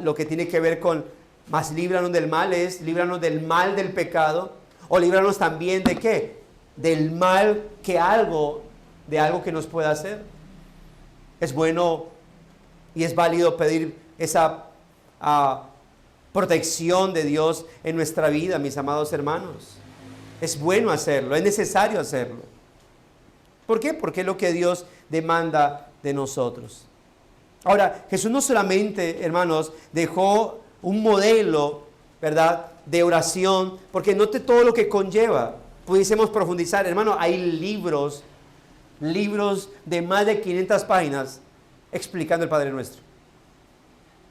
Speaker 1: lo que tiene que ver con más líbranos del mal, es líbranos del mal del pecado, o líbranos también de ¿qué? Del mal de algo que nos pueda hacer. Es bueno y es válido pedir esa protección de Dios en nuestra vida, mis amados hermanos. Es bueno hacerlo, es necesario hacerlo. ¿Por qué? Porque es lo que Dios demanda de nosotros. Ahora, Jesús no solamente, hermanos, dejó un modelo, ¿verdad?, de oración, porque note todo lo que conlleva. Pudiésemos profundizar, hermano, hay libros de más de 500 páginas explicando el Padre Nuestro.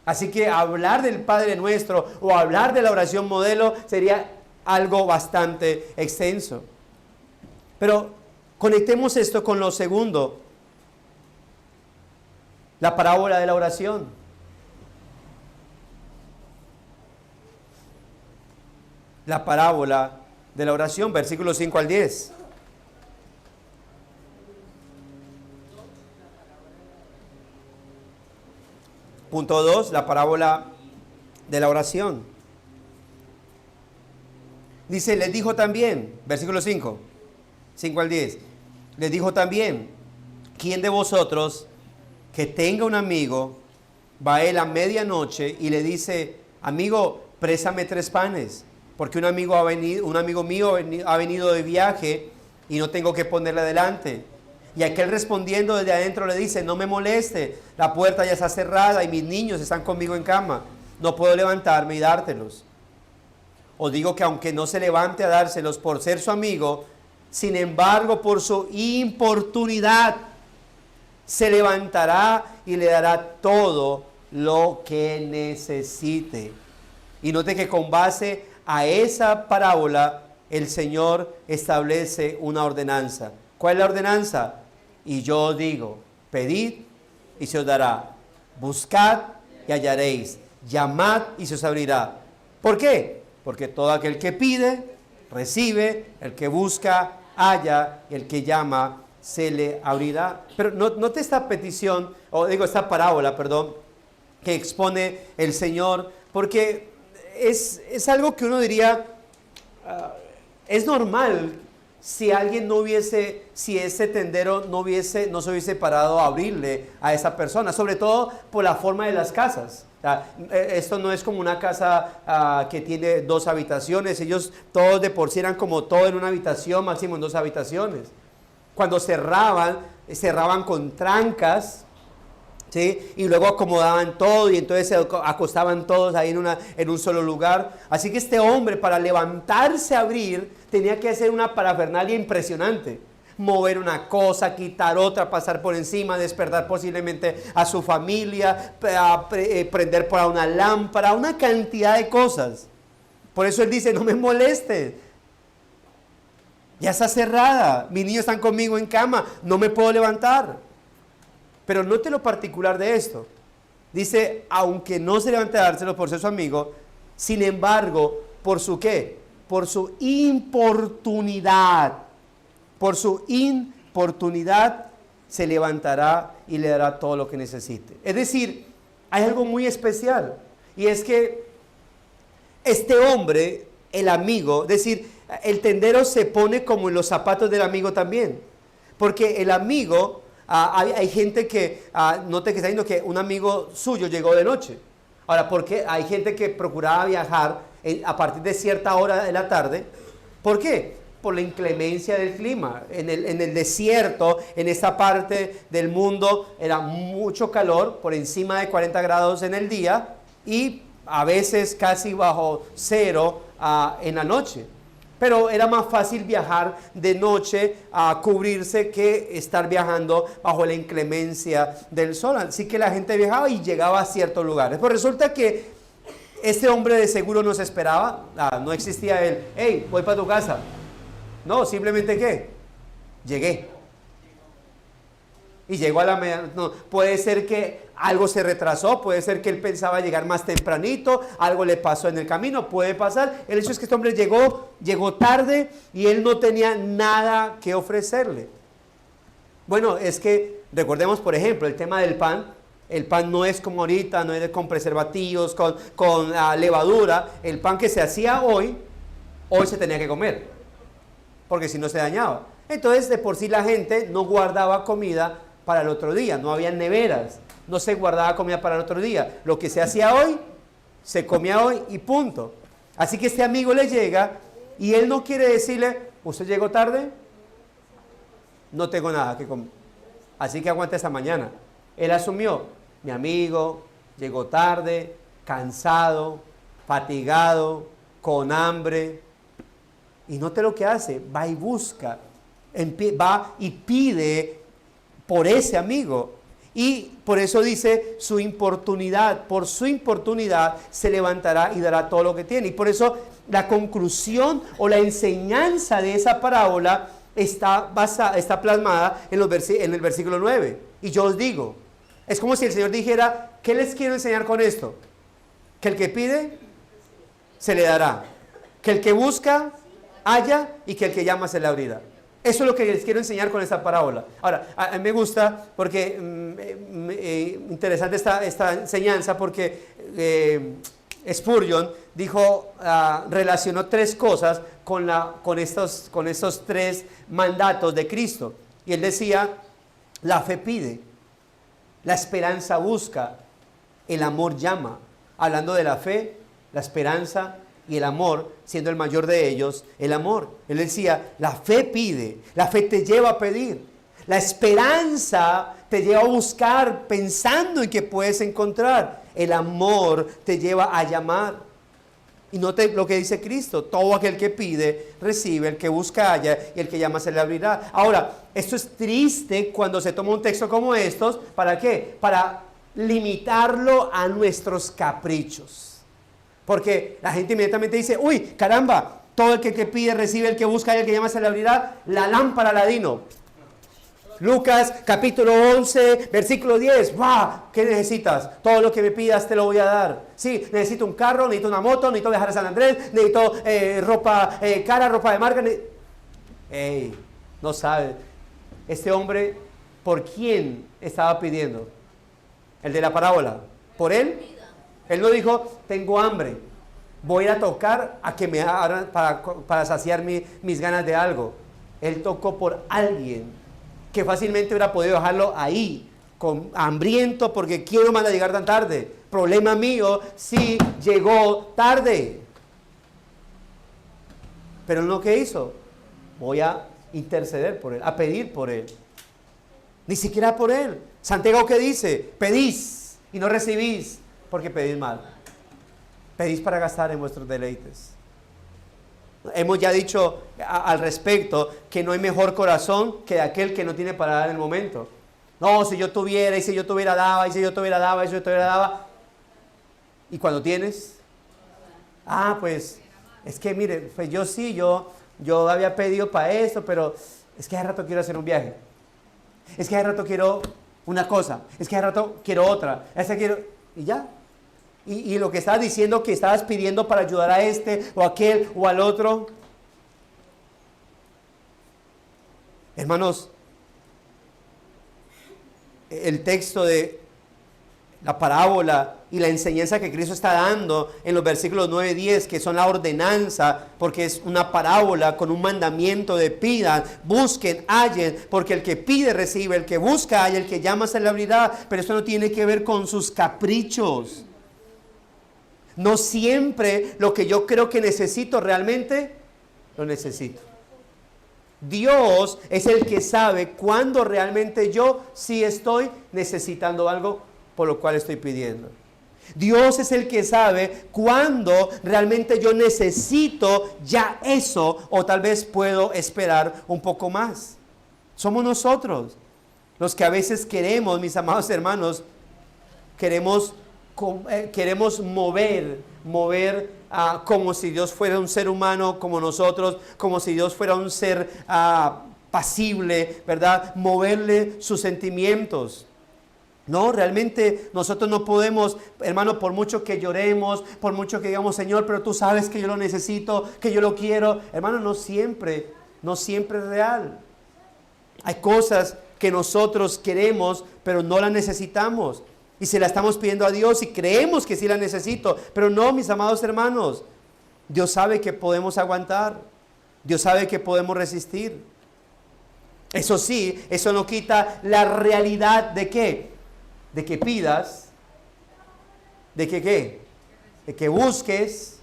Speaker 1: Así que hablar del Padre Nuestro o hablar de la oración modelo sería algo bastante extenso. Pero conectemos esto con lo segundo, la parábola de la oración. La parábola de la oración, versículos 5 al 10. Punto 2, la parábola de la oración. Dice, les dijo también, versículo 5 al 10. Les dijo también, ¿quién de vosotros que tenga un amigo, va a él a medianoche y le dice, amigo, préstame 3 panes? Porque un amigo mío ha venido de viaje y no tengo que ponerle adelante. Y aquel respondiendo desde adentro le dice, no me moleste, la puerta ya está cerrada y mis niños están conmigo en cama. No puedo levantarme y dártelos. Os digo que aunque no se levante a dárselos por ser su amigo, sin embargo por su importunidad se levantará y le dará todo lo que necesite. Y note que con base a esa parábola el Señor establece una ordenanza. ¿Cuál es la ordenanza? Y yo os digo, pedid y se os dará, buscad y hallaréis, llamad y se os abrirá. ¿Por qué? Porque todo aquel que pide, recibe, el que busca, halla, y el que llama, se le abrirá. Pero note esta petición, esta parábola, perdón, que expone el Señor, porque es algo que uno diría, es normal si alguien no hubiese, si ese tendero no se hubiese parado a abrirle a esa persona, sobre todo por la forma de las casas. Esto no es como una casa que tiene 2 habitaciones, ellos todos de por sí eran como todo en una habitación, máximo en 2 habitaciones. Cuando cerraban con trancas, ¿sí? Y luego acomodaban todo y entonces se acostaban todos ahí en un solo lugar. Así que este hombre, para levantarse a abrir, tenía que hacer una parafernalia impresionante. Mover una cosa, quitar otra, pasar por encima, despertar posiblemente a su familia, prender por una lámpara, una cantidad de cosas. Por eso él dice, no me molestes. Ya está cerrada, mis niños están conmigo en cama, no me puedo levantar. Pero note lo particular de esto. Dice, aunque no se levante a dárselo por ser su amigo, sin embargo, ¿por su qué? Por su importunidad. Por su importunidad se levantará y le dará todo lo que necesite. Es decir, hay algo muy especial. Y es que este hombre, el amigo, es decir, el tendero se pone como en los zapatos del amigo también. Porque el amigo... hay gente que, note que está diciendo que un amigo suyo llegó de noche. Ahora, porque hay gente que procuraba viajar a partir de cierta hora de la tarde. ¿Por qué? Por la inclemencia del clima. En el desierto, en esta parte del mundo, era mucho calor, por encima de 40 grados en el día y a veces casi bajo cero en la noche. Pero era más fácil viajar de noche a cubrirse que estar viajando bajo la inclemencia del sol. Así que la gente viajaba y llegaba a ciertos lugares. Pero resulta que este hombre de seguro no se esperaba. No existía el, hey, voy para tu casa. No, simplemente ¿qué? Llegué. Y llegó a la medianoche. No, puede ser que algo se retrasó, puede ser que él pensaba llegar más tempranito, algo le pasó en el camino, puede pasar. El hecho es que este hombre llegó tarde y él no tenía nada que ofrecerle. Bueno, es que recordemos, por ejemplo, el tema del pan. El pan no es como ahorita, no es con preservativos, con levadura. El pan que se hacía hoy se tenía que comer, porque si no se dañaba. Entonces, de por sí la gente no guardaba comida para el otro día, no había neveras, no se guardaba comida para el otro día. Lo que se hacía hoy, se comía hoy y punto. Así que este amigo le llega y él no quiere decirle, ¿usted llegó tarde? No tengo nada que comer. Así que aguanta esta mañana. Él asumió, mi amigo llegó tarde, cansado, fatigado, con hambre. Y note lo que hace, va y busca, va y pide por ese amigo. Y por eso dice su importunidad, por su importunidad se levantará y dará todo lo que tiene. Y por eso la conclusión o la enseñanza de esa parábola está plasmada en el versículo 9. Y yo os digo, es como si el Señor dijera, ¿qué les quiero enseñar con esto? Que el que pide, se le dará. Que el que busca, halla, y que el que llama se le abrirá. Eso es lo que les quiero enseñar con esta parábola. Ahora, a mí me gusta porque interesante esta enseñanza porque Spurgeon dijo, relacionó 3 cosas con estos 3 mandatos de Cristo. Y él decía, la fe pide, la esperanza busca, el amor llama. Hablando de la fe, la esperanza y el amor, siendo el mayor de ellos, el amor. Él decía, la fe pide, la fe te lleva a pedir. La esperanza te lleva a buscar pensando en que puedes encontrar. El amor te lleva a llamar. Y note lo que dice Cristo, todo aquel que pide, recibe, el que busca, halla, y el que llama se le abrirá. Ahora, esto es triste cuando se toma un texto como estos, ¿para qué? Para limitarlo a nuestros caprichos. Porque la gente inmediatamente dice, uy, caramba, todo el que pide recibe, el que busca y el que llama se le abrirá. La lámpara Aladino. Lucas capítulo 11, versículo 10. ¡Wow! ¿Qué necesitas? Todo lo que me pidas te lo voy a dar. Sí, necesito un carro, necesito una moto, necesito viajar a San Andrés, necesito ropa cara, ropa de marca. ¡Ey! No sabe. Este hombre, ¿por quién estaba pidiendo? El de la parábola. ¿Por él? Él no dijo, tengo hambre. Voy a ir a tocar a que me abran para saciar mis ganas de algo. Él tocó por alguien que fácilmente hubiera podido dejarlo ahí, hambriento porque quiero mandar a llegar tan tarde. Problema mío si llegó tarde. Pero no, ¿qué hizo? Voy a interceder por él, a pedir por él. Ni siquiera por él. Santiago, ¿qué dice? Pedís y no recibís porque pedís mal. Pedís para gastar en vuestros deleites. Hemos ya dicho al respecto que no hay mejor corazón que aquel que no tiene para dar en el momento. No, si yo tuviera, y si yo tuviera daba, y si yo tuviera daba, y si yo tuviera daba. ¿Y cuando tienes? Pues es que mire, pues yo sí, yo había pedido para esto, pero es que hace rato quiero hacer un viaje. Es que hace rato quiero una cosa. Es que hace rato quiero otra. Y ya. Y lo que estabas diciendo que estabas pidiendo para ayudar a este o aquel o al otro. Hermanos, el texto de la parábola y la enseñanza que Cristo está dando en los versículos 9 y 10, que son la ordenanza, porque es una parábola con un mandamiento de pidan, busquen, hallen, porque el que pide recibe, el que busca halla, el que llama se le abrirá. Pero esto no tiene que ver con sus caprichos. No siempre lo que yo creo que necesito realmente, lo necesito. Dios es el que sabe cuándo realmente yo sí estoy necesitando algo por lo cual estoy pidiendo. Dios es el que sabe cuándo realmente yo necesito ya eso o tal vez puedo esperar un poco más. Somos nosotros los que a veces queremos, mis amados hermanos, queremos mover como si Dios fuera un ser humano como nosotros, como si Dios fuera un ser pasible, ¿verdad? Moverle sus sentimientos. No, realmente nosotros no podemos, hermano, por mucho que lloremos, por mucho que digamos, Señor, pero tú sabes que yo lo necesito, que yo lo quiero. Hermano, no siempre es real. Hay cosas que nosotros queremos, pero no las necesitamos. Y se la estamos pidiendo a Dios y creemos que sí la necesito. Pero no, mis amados hermanos. Dios sabe que podemos aguantar. Dios sabe que podemos resistir. Eso sí, eso no quita la realidad de ¿qué? De que pidas. ¿De que qué? De que busques.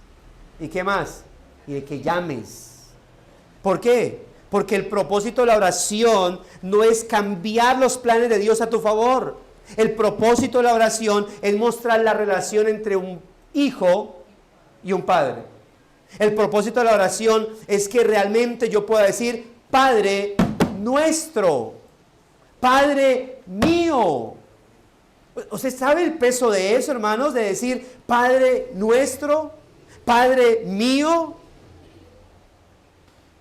Speaker 1: ¿Y qué más? Y de que llames. ¿Por qué? Porque el propósito de la oración no es cambiar los planes de Dios a tu favor. El propósito de la oración es mostrar la relación entre un hijo y un padre. El propósito de la oración es que realmente yo pueda decir, Padre nuestro, Padre mío. ¿Usted sabe el peso de eso, hermanos? De decir, Padre nuestro, Padre mío.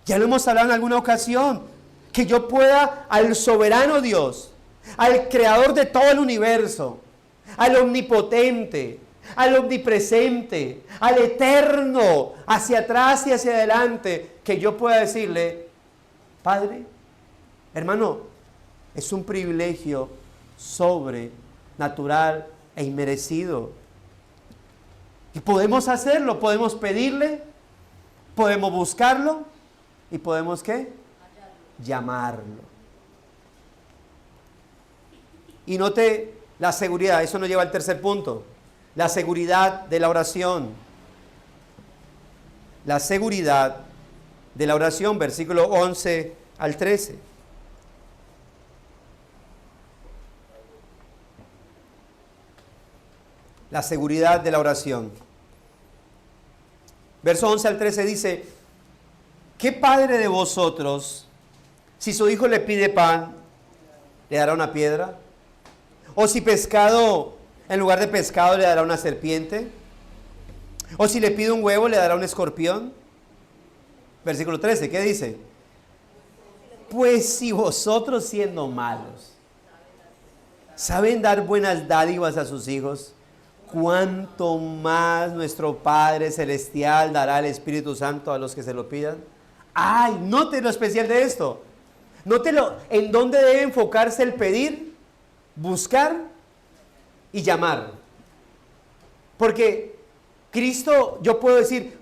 Speaker 1: Ya lo hemos hablado en alguna ocasión. Que yo pueda al soberano Dios, al creador de todo el universo, al omnipotente, al omnipresente, al eterno, hacia atrás y hacia adelante, que yo pueda decirle, Padre, hermano, es un privilegio sobrenatural e inmerecido. Y podemos hacerlo, podemos pedirle, podemos buscarlo y podemos ¿qué? Llamarlo. Y note la seguridad, eso nos lleva al tercer punto, la seguridad de la oración. La seguridad de la oración, versículo 11 al 13. La seguridad de la oración. Verso 11 al 13 dice, ¿qué padre de vosotros, si su hijo le pide pan, le dará una piedra? ¿O si pescado, en lugar de pescado, le dará una serpiente? O si le pide un huevo, ¿le dará un escorpión? Versículo 13, ¿qué dice? Pues si vosotros siendo malos saben dar buenas dádivas a sus hijos, ¿cuánto más nuestro Padre Celestial dará el Espíritu Santo a los que se lo pidan? ¡Ay! Note lo especial de esto. Nótelo, ¿en dónde debe enfocarse el pedir, buscar y llamar? Porque Cristo, yo puedo decir,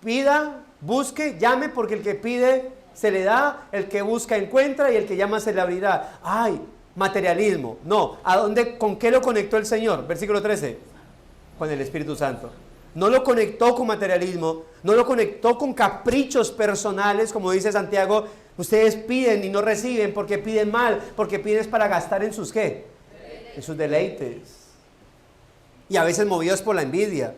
Speaker 1: pida, busque, llame, porque el que pide se le da, el que busca encuentra y el que llama se le abrirá. ¡Ay! Materialismo. No. ¿A dónde, con qué lo conectó el Señor? Versículo 13. Con el Espíritu Santo. No lo conectó con materialismo, no lo conectó con caprichos personales, como dice Santiago. Ustedes piden y no reciben porque piden mal, porque piden para gastar en sus ¿qué? En sus deleites. Y a veces movidos por la envidia.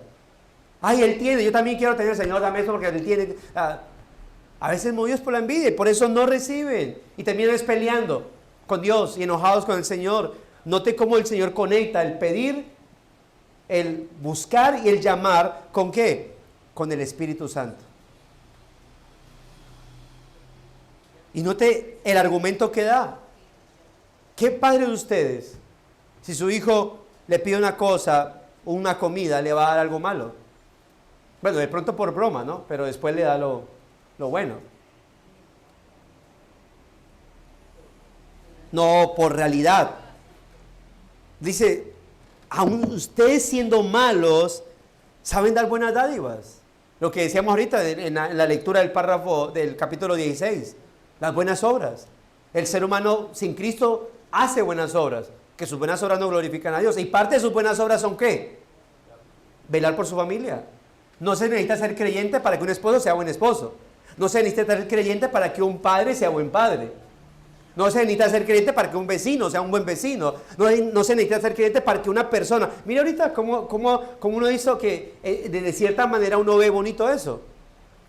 Speaker 1: Ay, él tiene, yo también quiero tener, Señor, dame eso porque él tiene. A veces movidos por la envidia y por eso no reciben. Y terminan peleando con Dios y enojados con el Señor. Note cómo el Señor conecta el pedir, el buscar y el llamar, ¿con qué? Con el Espíritu Santo. Y note el argumento que da. ¿Qué padre de ustedes, si su hijo le pide una cosa, una comida, le va a dar algo malo? Bueno, de pronto por broma, ¿no? Pero después le da lo bueno. No, por realidad. Dice, aun ustedes siendo malos, saben dar buenas dádivas. Lo que decíamos ahorita en la lectura del párrafo del capítulo 16. Las buenas obras. El ser humano sin Cristo hace buenas obras. Que sus buenas obras no glorifican a Dios. Y parte de sus buenas obras son ¿qué? Velar por su familia. No se necesita ser creyente para que un esposo sea buen esposo. No se necesita ser creyente para que un padre sea buen padre. No se necesita ser creyente para que un vecino sea un buen vecino. No se necesita ser creyente para que una persona... Mira ahorita cómo uno hizo que de cierta manera uno ve bonito eso.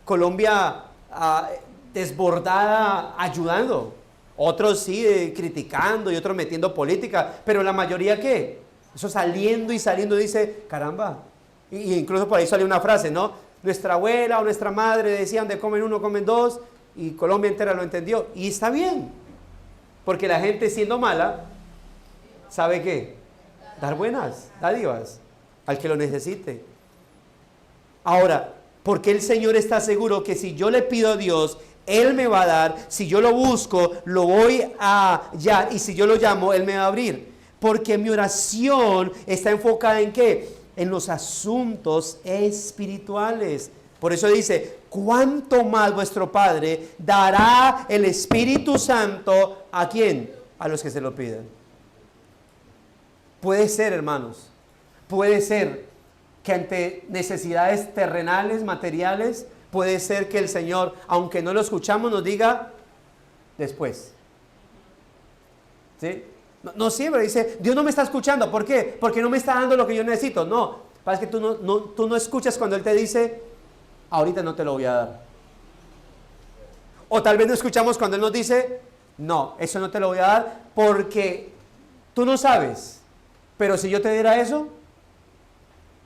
Speaker 1: Colombia desbordada ayudando. Otros sí criticando y otros metiendo política. Pero la mayoría ¿qué? Eso saliendo y saliendo dice, caramba. Y incluso por ahí salió una frase, ¿no? Nuestra abuela o nuestra madre decían de comen uno, comen dos. Y Colombia entera lo entendió. Y está bien. Porque la gente siendo mala, ¿sabe qué? Dar buenas dádivas al que lo necesite. Ahora, ¿por qué el Señor está seguro que si yo le pido a Dios, Él me va a dar? Si yo lo busco, lo voy a hallar. Y si yo lo llamo, Él me va a abrir. Porque mi oración está enfocada ¿en qué? En los asuntos espirituales. Por eso dice, ¿cuánto más vuestro Padre dará el Espíritu Santo a quién? A los que se lo piden. Puede ser, hermanos, puede ser que ante necesidades terrenales, materiales, puede ser que el Señor, aunque no lo escuchamos, nos diga después. ¿Sí? No siempre dice, Dios no me está escuchando. ¿Por qué? Porque no me está dando lo que yo necesito. No, es que tú no escuchas cuando Él te dice, ahorita no te lo voy a dar. O tal vez no escuchamos cuando Él nos dice, no, eso no te lo voy a dar porque tú no sabes. Pero si yo te diera eso,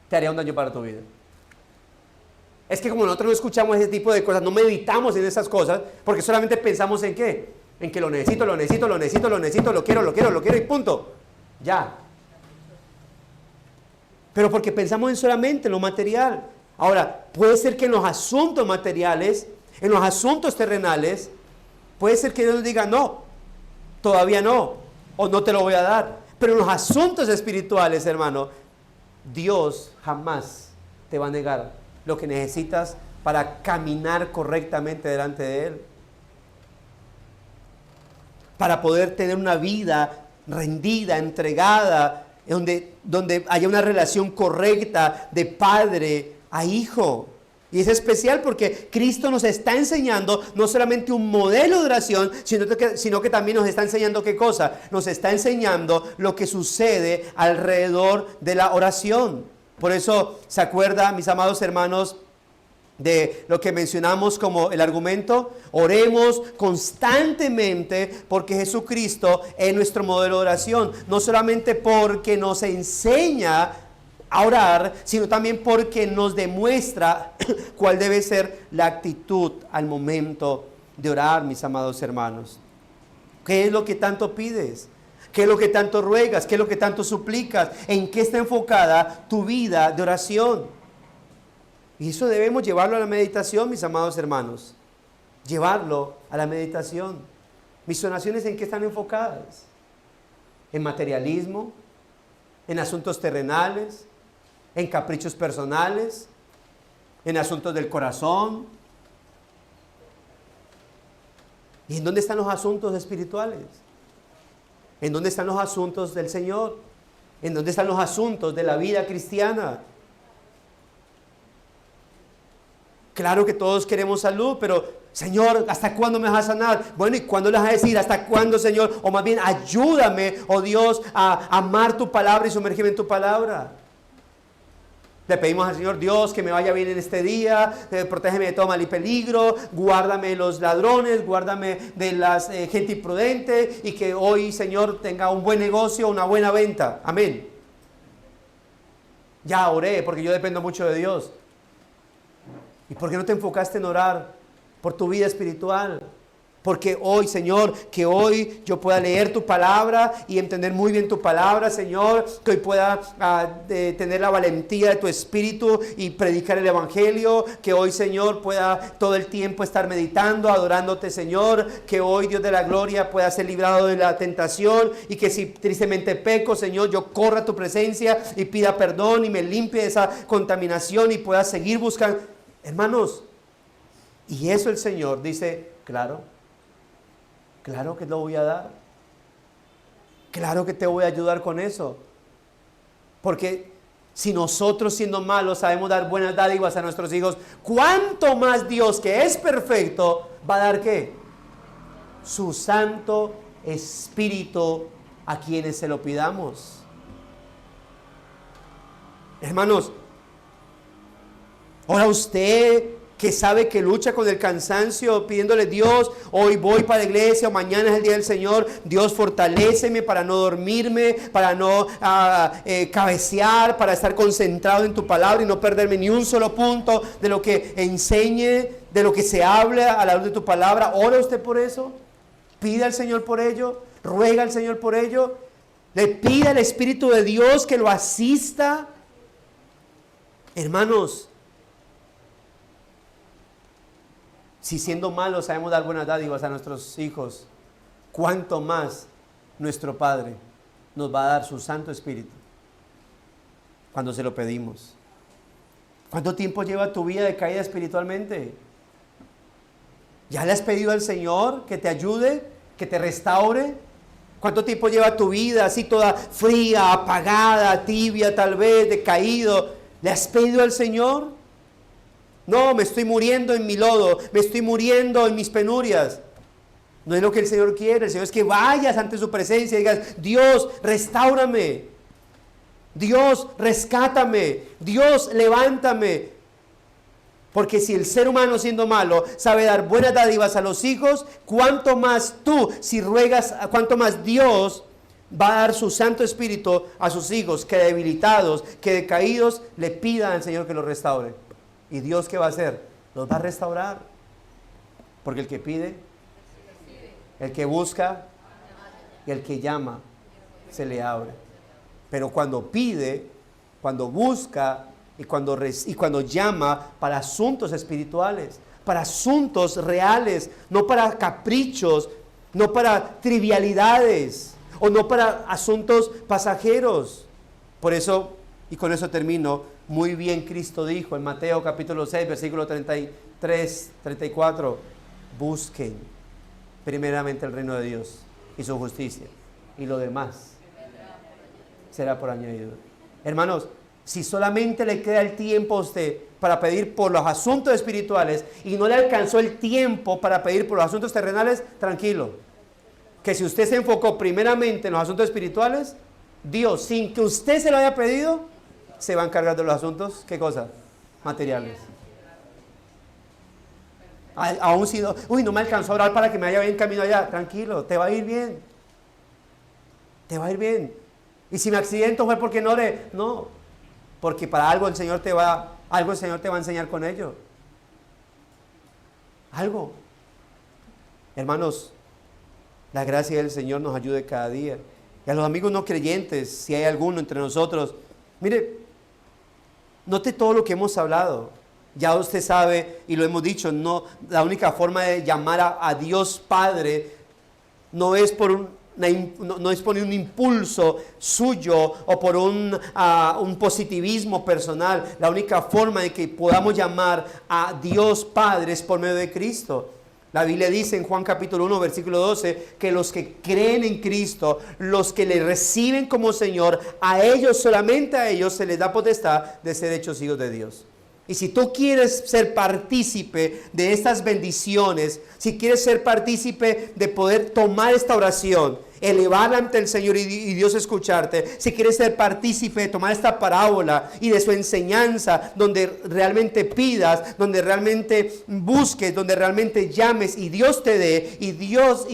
Speaker 1: te haría un daño para tu vida. Es que como nosotros no escuchamos ese tipo de cosas, no meditamos en esas cosas, porque solamente pensamos en ¿qué? En que lo necesito, lo quiero y punto. Ya. Pero porque pensamos en solamente lo material. Ahora, puede ser que en los asuntos materiales, en los asuntos terrenales, puede ser que Dios nos diga, no, todavía no, o no te lo voy a dar. Pero en los asuntos espirituales, hermano, Dios jamás te va a negar lo que necesitas para caminar correctamente delante de Él. Para poder tener una vida rendida, entregada, donde haya una relación correcta de padre a hijo. Y es especial porque Cristo nos está enseñando no solamente un modelo de oración, sino que también nos está enseñando ¿qué cosa? Nos está enseñando lo que sucede alrededor de la oración. Por eso, ¿se acuerda, mis amados hermanos, de lo que mencionamos como el argumento? Oremos constantemente porque Jesucristo es nuestro modelo de oración. No solamente porque nos enseña a orar, sino también porque nos demuestra cuál debe ser la actitud al momento de orar, mis amados hermanos. ¿Qué es lo que tanto pides? ¿Qué es lo que tanto ruegas? ¿Qué es lo que tanto suplicas? ¿En qué está enfocada tu vida de oración? Y eso debemos llevarlo a la meditación, mis amados hermanos. Llevarlo a la meditación. ¿Mis oraciones en qué están enfocadas? ¿En materialismo? ¿En asuntos terrenales? ¿En caprichos personales? ¿En asuntos del corazón? ¿Y en dónde están los asuntos espirituales? ¿En dónde están los asuntos del Señor? ¿En dónde están los asuntos de la vida cristiana? Claro que todos queremos salud, pero Señor, ¿hasta cuándo me vas a sanar? Bueno, ¿y cuándo le vas a decir? ¿Hasta cuándo, Señor? O más bien, ayúdame, oh Dios, a amar tu palabra y sumergirme en tu palabra. Le pedimos al Señor, Dios, que me vaya bien en este día, protégeme de todo mal y peligro, guárdame de los ladrones, guárdame de la gente imprudente, y que hoy, Señor, tenga un buen negocio, una buena venta. Amén. Ya oré, porque yo dependo mucho de Dios. ¿Y por qué no te enfocaste en orar por tu vida espiritual? Porque hoy, Señor, que hoy yo pueda leer tu palabra y entender muy bien tu palabra, Señor, que hoy pueda tener la valentía de tu espíritu y predicar el evangelio, que hoy, Señor, pueda todo el tiempo estar meditando, adorándote, Señor, que hoy, Dios de la gloria, pueda ser librado de la tentación, y que si tristemente peco, Señor, yo corra a tu presencia y pida perdón y me limpie de esa contaminación y pueda seguir buscando. Hermanos, y eso el Señor dice, claro que lo voy a dar. Claro que te voy a ayudar con eso. Porque si nosotros, siendo malos, sabemos dar buenas dádivas a nuestros hijos, ¿cuánto más Dios, que es perfecto, va a dar qué? Su Santo Espíritu a quienes se lo pidamos. Hermanos, ahora usted que sabe que lucha con el cansancio, pidiéndole, Dios, hoy voy para la iglesia, o mañana es el día del Señor, Dios, fortaléceme para no dormirme, para no cabecear, para estar concentrado en tu palabra y no perderme ni un solo punto de lo que enseñe, de lo que se habla a la luz de tu palabra. ¿Ora usted por eso? Pida al Señor por ello, ruega al Señor por ello, le pida al Espíritu de Dios que lo asista. Hermanos, si siendo malos sabemos dar buenas dádivas a nuestros hijos, ¿cuánto más nuestro Padre nos va a dar su Santo Espíritu cuando se lo pedimos? ¿Cuánto tiempo lleva tu vida de caída espiritualmente? ¿Ya le has pedido al Señor que te ayude, que te restaure? ¿Cuánto tiempo lleva tu vida así toda fría, apagada, tibia tal vez, decaído? ¿Le has pedido al Señor? No, me estoy muriendo en mi lodo, me estoy muriendo en mis penurias. No es lo que el Señor quiere. El Señor es que vayas ante su presencia y digas, Dios, restáurame. Dios, rescátame. Dios, levántame. Porque si el ser humano, siendo malo, sabe dar buenas dádivas a los hijos, cuánto más tú, si ruegas, cuánto más Dios va a dar su Santo Espíritu a sus hijos, que debilitados, que decaídos, le pidan al Señor que los restaure. ¿Y Dios qué va a hacer? Los va a restaurar. Porque el que pide, el que busca y el que llama, se le abre. Pero cuando pide, cuando busca y cuando llama para asuntos espirituales, para asuntos reales, no para caprichos, no para trivialidades o no para asuntos pasajeros. Por eso, y con eso termino, muy bien Cristo dijo en Mateo capítulo 6, versículo 33, 34, busquen primeramente el reino de Dios y su justicia, y lo demás será por añadidura. Hermanos, si solamente le queda el tiempo a usted para pedir por los asuntos espirituales y no le alcanzó el tiempo para pedir por los asuntos terrenales, tranquilo, que si usted se enfocó primeramente en los asuntos espirituales, Dios, sin que usted se lo haya pedido, se va a encargar de los asuntos, ¿qué cosa? Materiales. Aún si no, no me alcanzó a orar para que me vaya bien camino allá, tranquilo, te va a ir bien. Te va a ir bien. Y si me accidento fue porque no oré. No. porque para algo el Señor te va a enseñar con ello. Algo. Hermanos, la gracia del Señor nos ayude cada día. Y a los amigos no creyentes, si hay alguno entre nosotros, mire, note todo lo que hemos hablado. Ya usted sabe, y lo hemos dicho, no, la única forma de llamar a Dios Padre no es por un impulso suyo o por un positivismo personal. La única forma de que podamos llamar a Dios Padre es por medio de Cristo. La Biblia dice en Juan capítulo 1, versículo 12, que los que creen en Cristo, los que le reciben como Señor, a ellos, solamente a ellos, se les da potestad de ser hechos hijos de Dios. Y si tú quieres ser partícipe de estas bendiciones, si quieres ser partícipe de poder tomar esta oración, elevarla ante el Señor y Dios escucharte, si quieres ser partícipe de tomar esta parábola y de su enseñanza, donde realmente pidas, donde realmente busques, donde realmente llames y Dios te dé, y Dios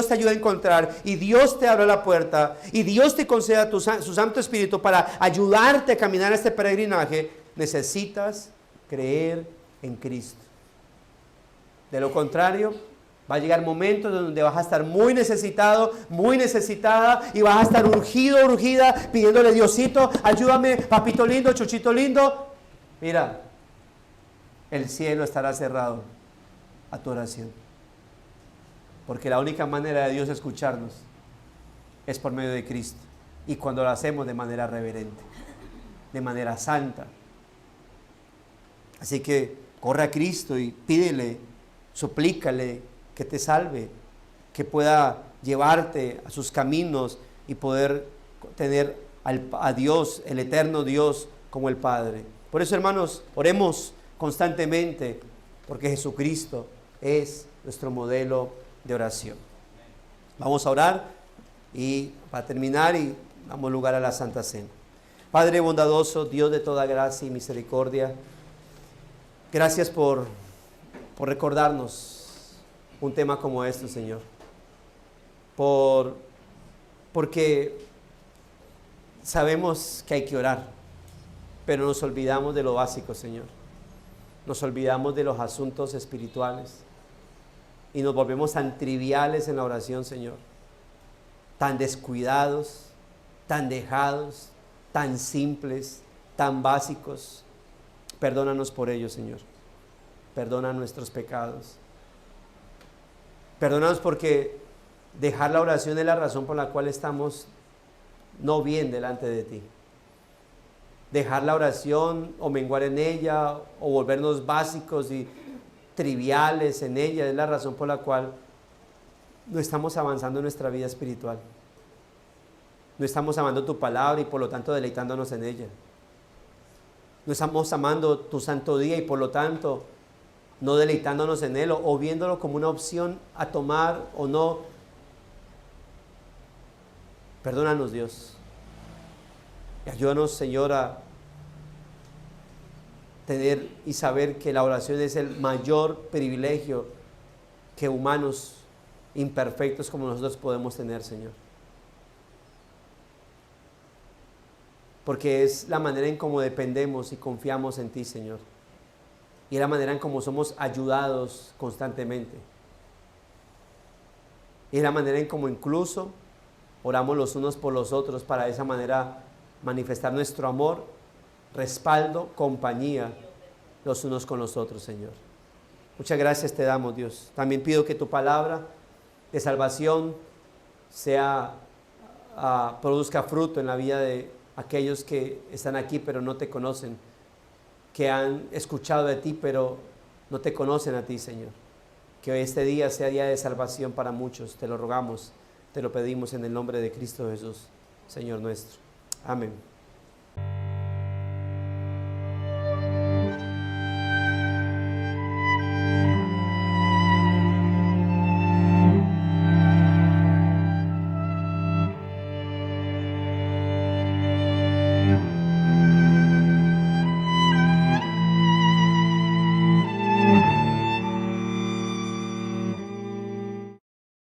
Speaker 1: te ayude a encontrar, y Dios te abra la puerta, y Dios te conceda su Santo Espíritu para ayudarte a caminar este peregrinaje, necesitas creer en Cristo. De lo contrario, va a llegar momentos donde vas a estar muy necesitado, muy necesitada, y vas a estar urgido, urgida, pidiéndole: Diosito, ayúdame, papito lindo, chuchito lindo. Mira, el cielo estará cerrado a tu oración, porque la única manera de Dios escucharnos es por medio de Cristo, y cuando lo hacemos de manera reverente, de manera santa. Así que corre a Cristo y pídele, suplícale que te salve, que pueda llevarte a sus caminos y poder tener a Dios, el eterno Dios, como el Padre. Por eso, hermanos, oremos constantemente, porque Jesucristo es nuestro modelo de oración. Vamos a orar y para terminar, y damos lugar a la Santa Cena. Padre bondadoso, Dios de toda gracia y misericordia, gracias por recordarnos un tema como este, Señor. Porque sabemos que hay que orar, pero nos olvidamos de lo básico, Señor. Nos olvidamos de los asuntos espirituales y nos volvemos tan triviales en la oración, Señor. Tan descuidados, tan dejados, tan simples, tan básicos. Perdónanos por ello, Señor. Perdona nuestros pecados. Perdónanos porque dejar la oración es la razón por la cual estamos no bien delante de ti. Dejar la oración o menguar en ella o volvernos básicos y triviales en ella es la razón por la cual no estamos avanzando en nuestra vida espiritual. No estamos amando tu palabra y por lo tanto deleitándonos en ella. No estamos amando tu santo día y por lo tanto no deleitándonos en él o viéndolo como una opción a tomar o no. Perdónanos, Dios. Y ayúdanos, Señor, a tener y saber que la oración es el mayor privilegio que humanos imperfectos como nosotros podemos tener, Señor. Porque es la manera en cómo dependemos y confiamos en ti, Señor. Y es la manera en cómo somos ayudados constantemente. Y es la manera en cómo incluso oramos los unos por los otros para de esa manera manifestar nuestro amor, respaldo, compañía los unos con los otros, Señor. Muchas gracias te damos, Dios. También pido que tu palabra de salvación produzca fruto en la vida de aquellos que están aquí pero no te conocen, que han escuchado de ti pero no te conocen a ti, Señor. Que hoy este día sea día de salvación para muchos. Te lo rogamos, te lo pedimos en el nombre de Cristo Jesús, Señor nuestro. Amén.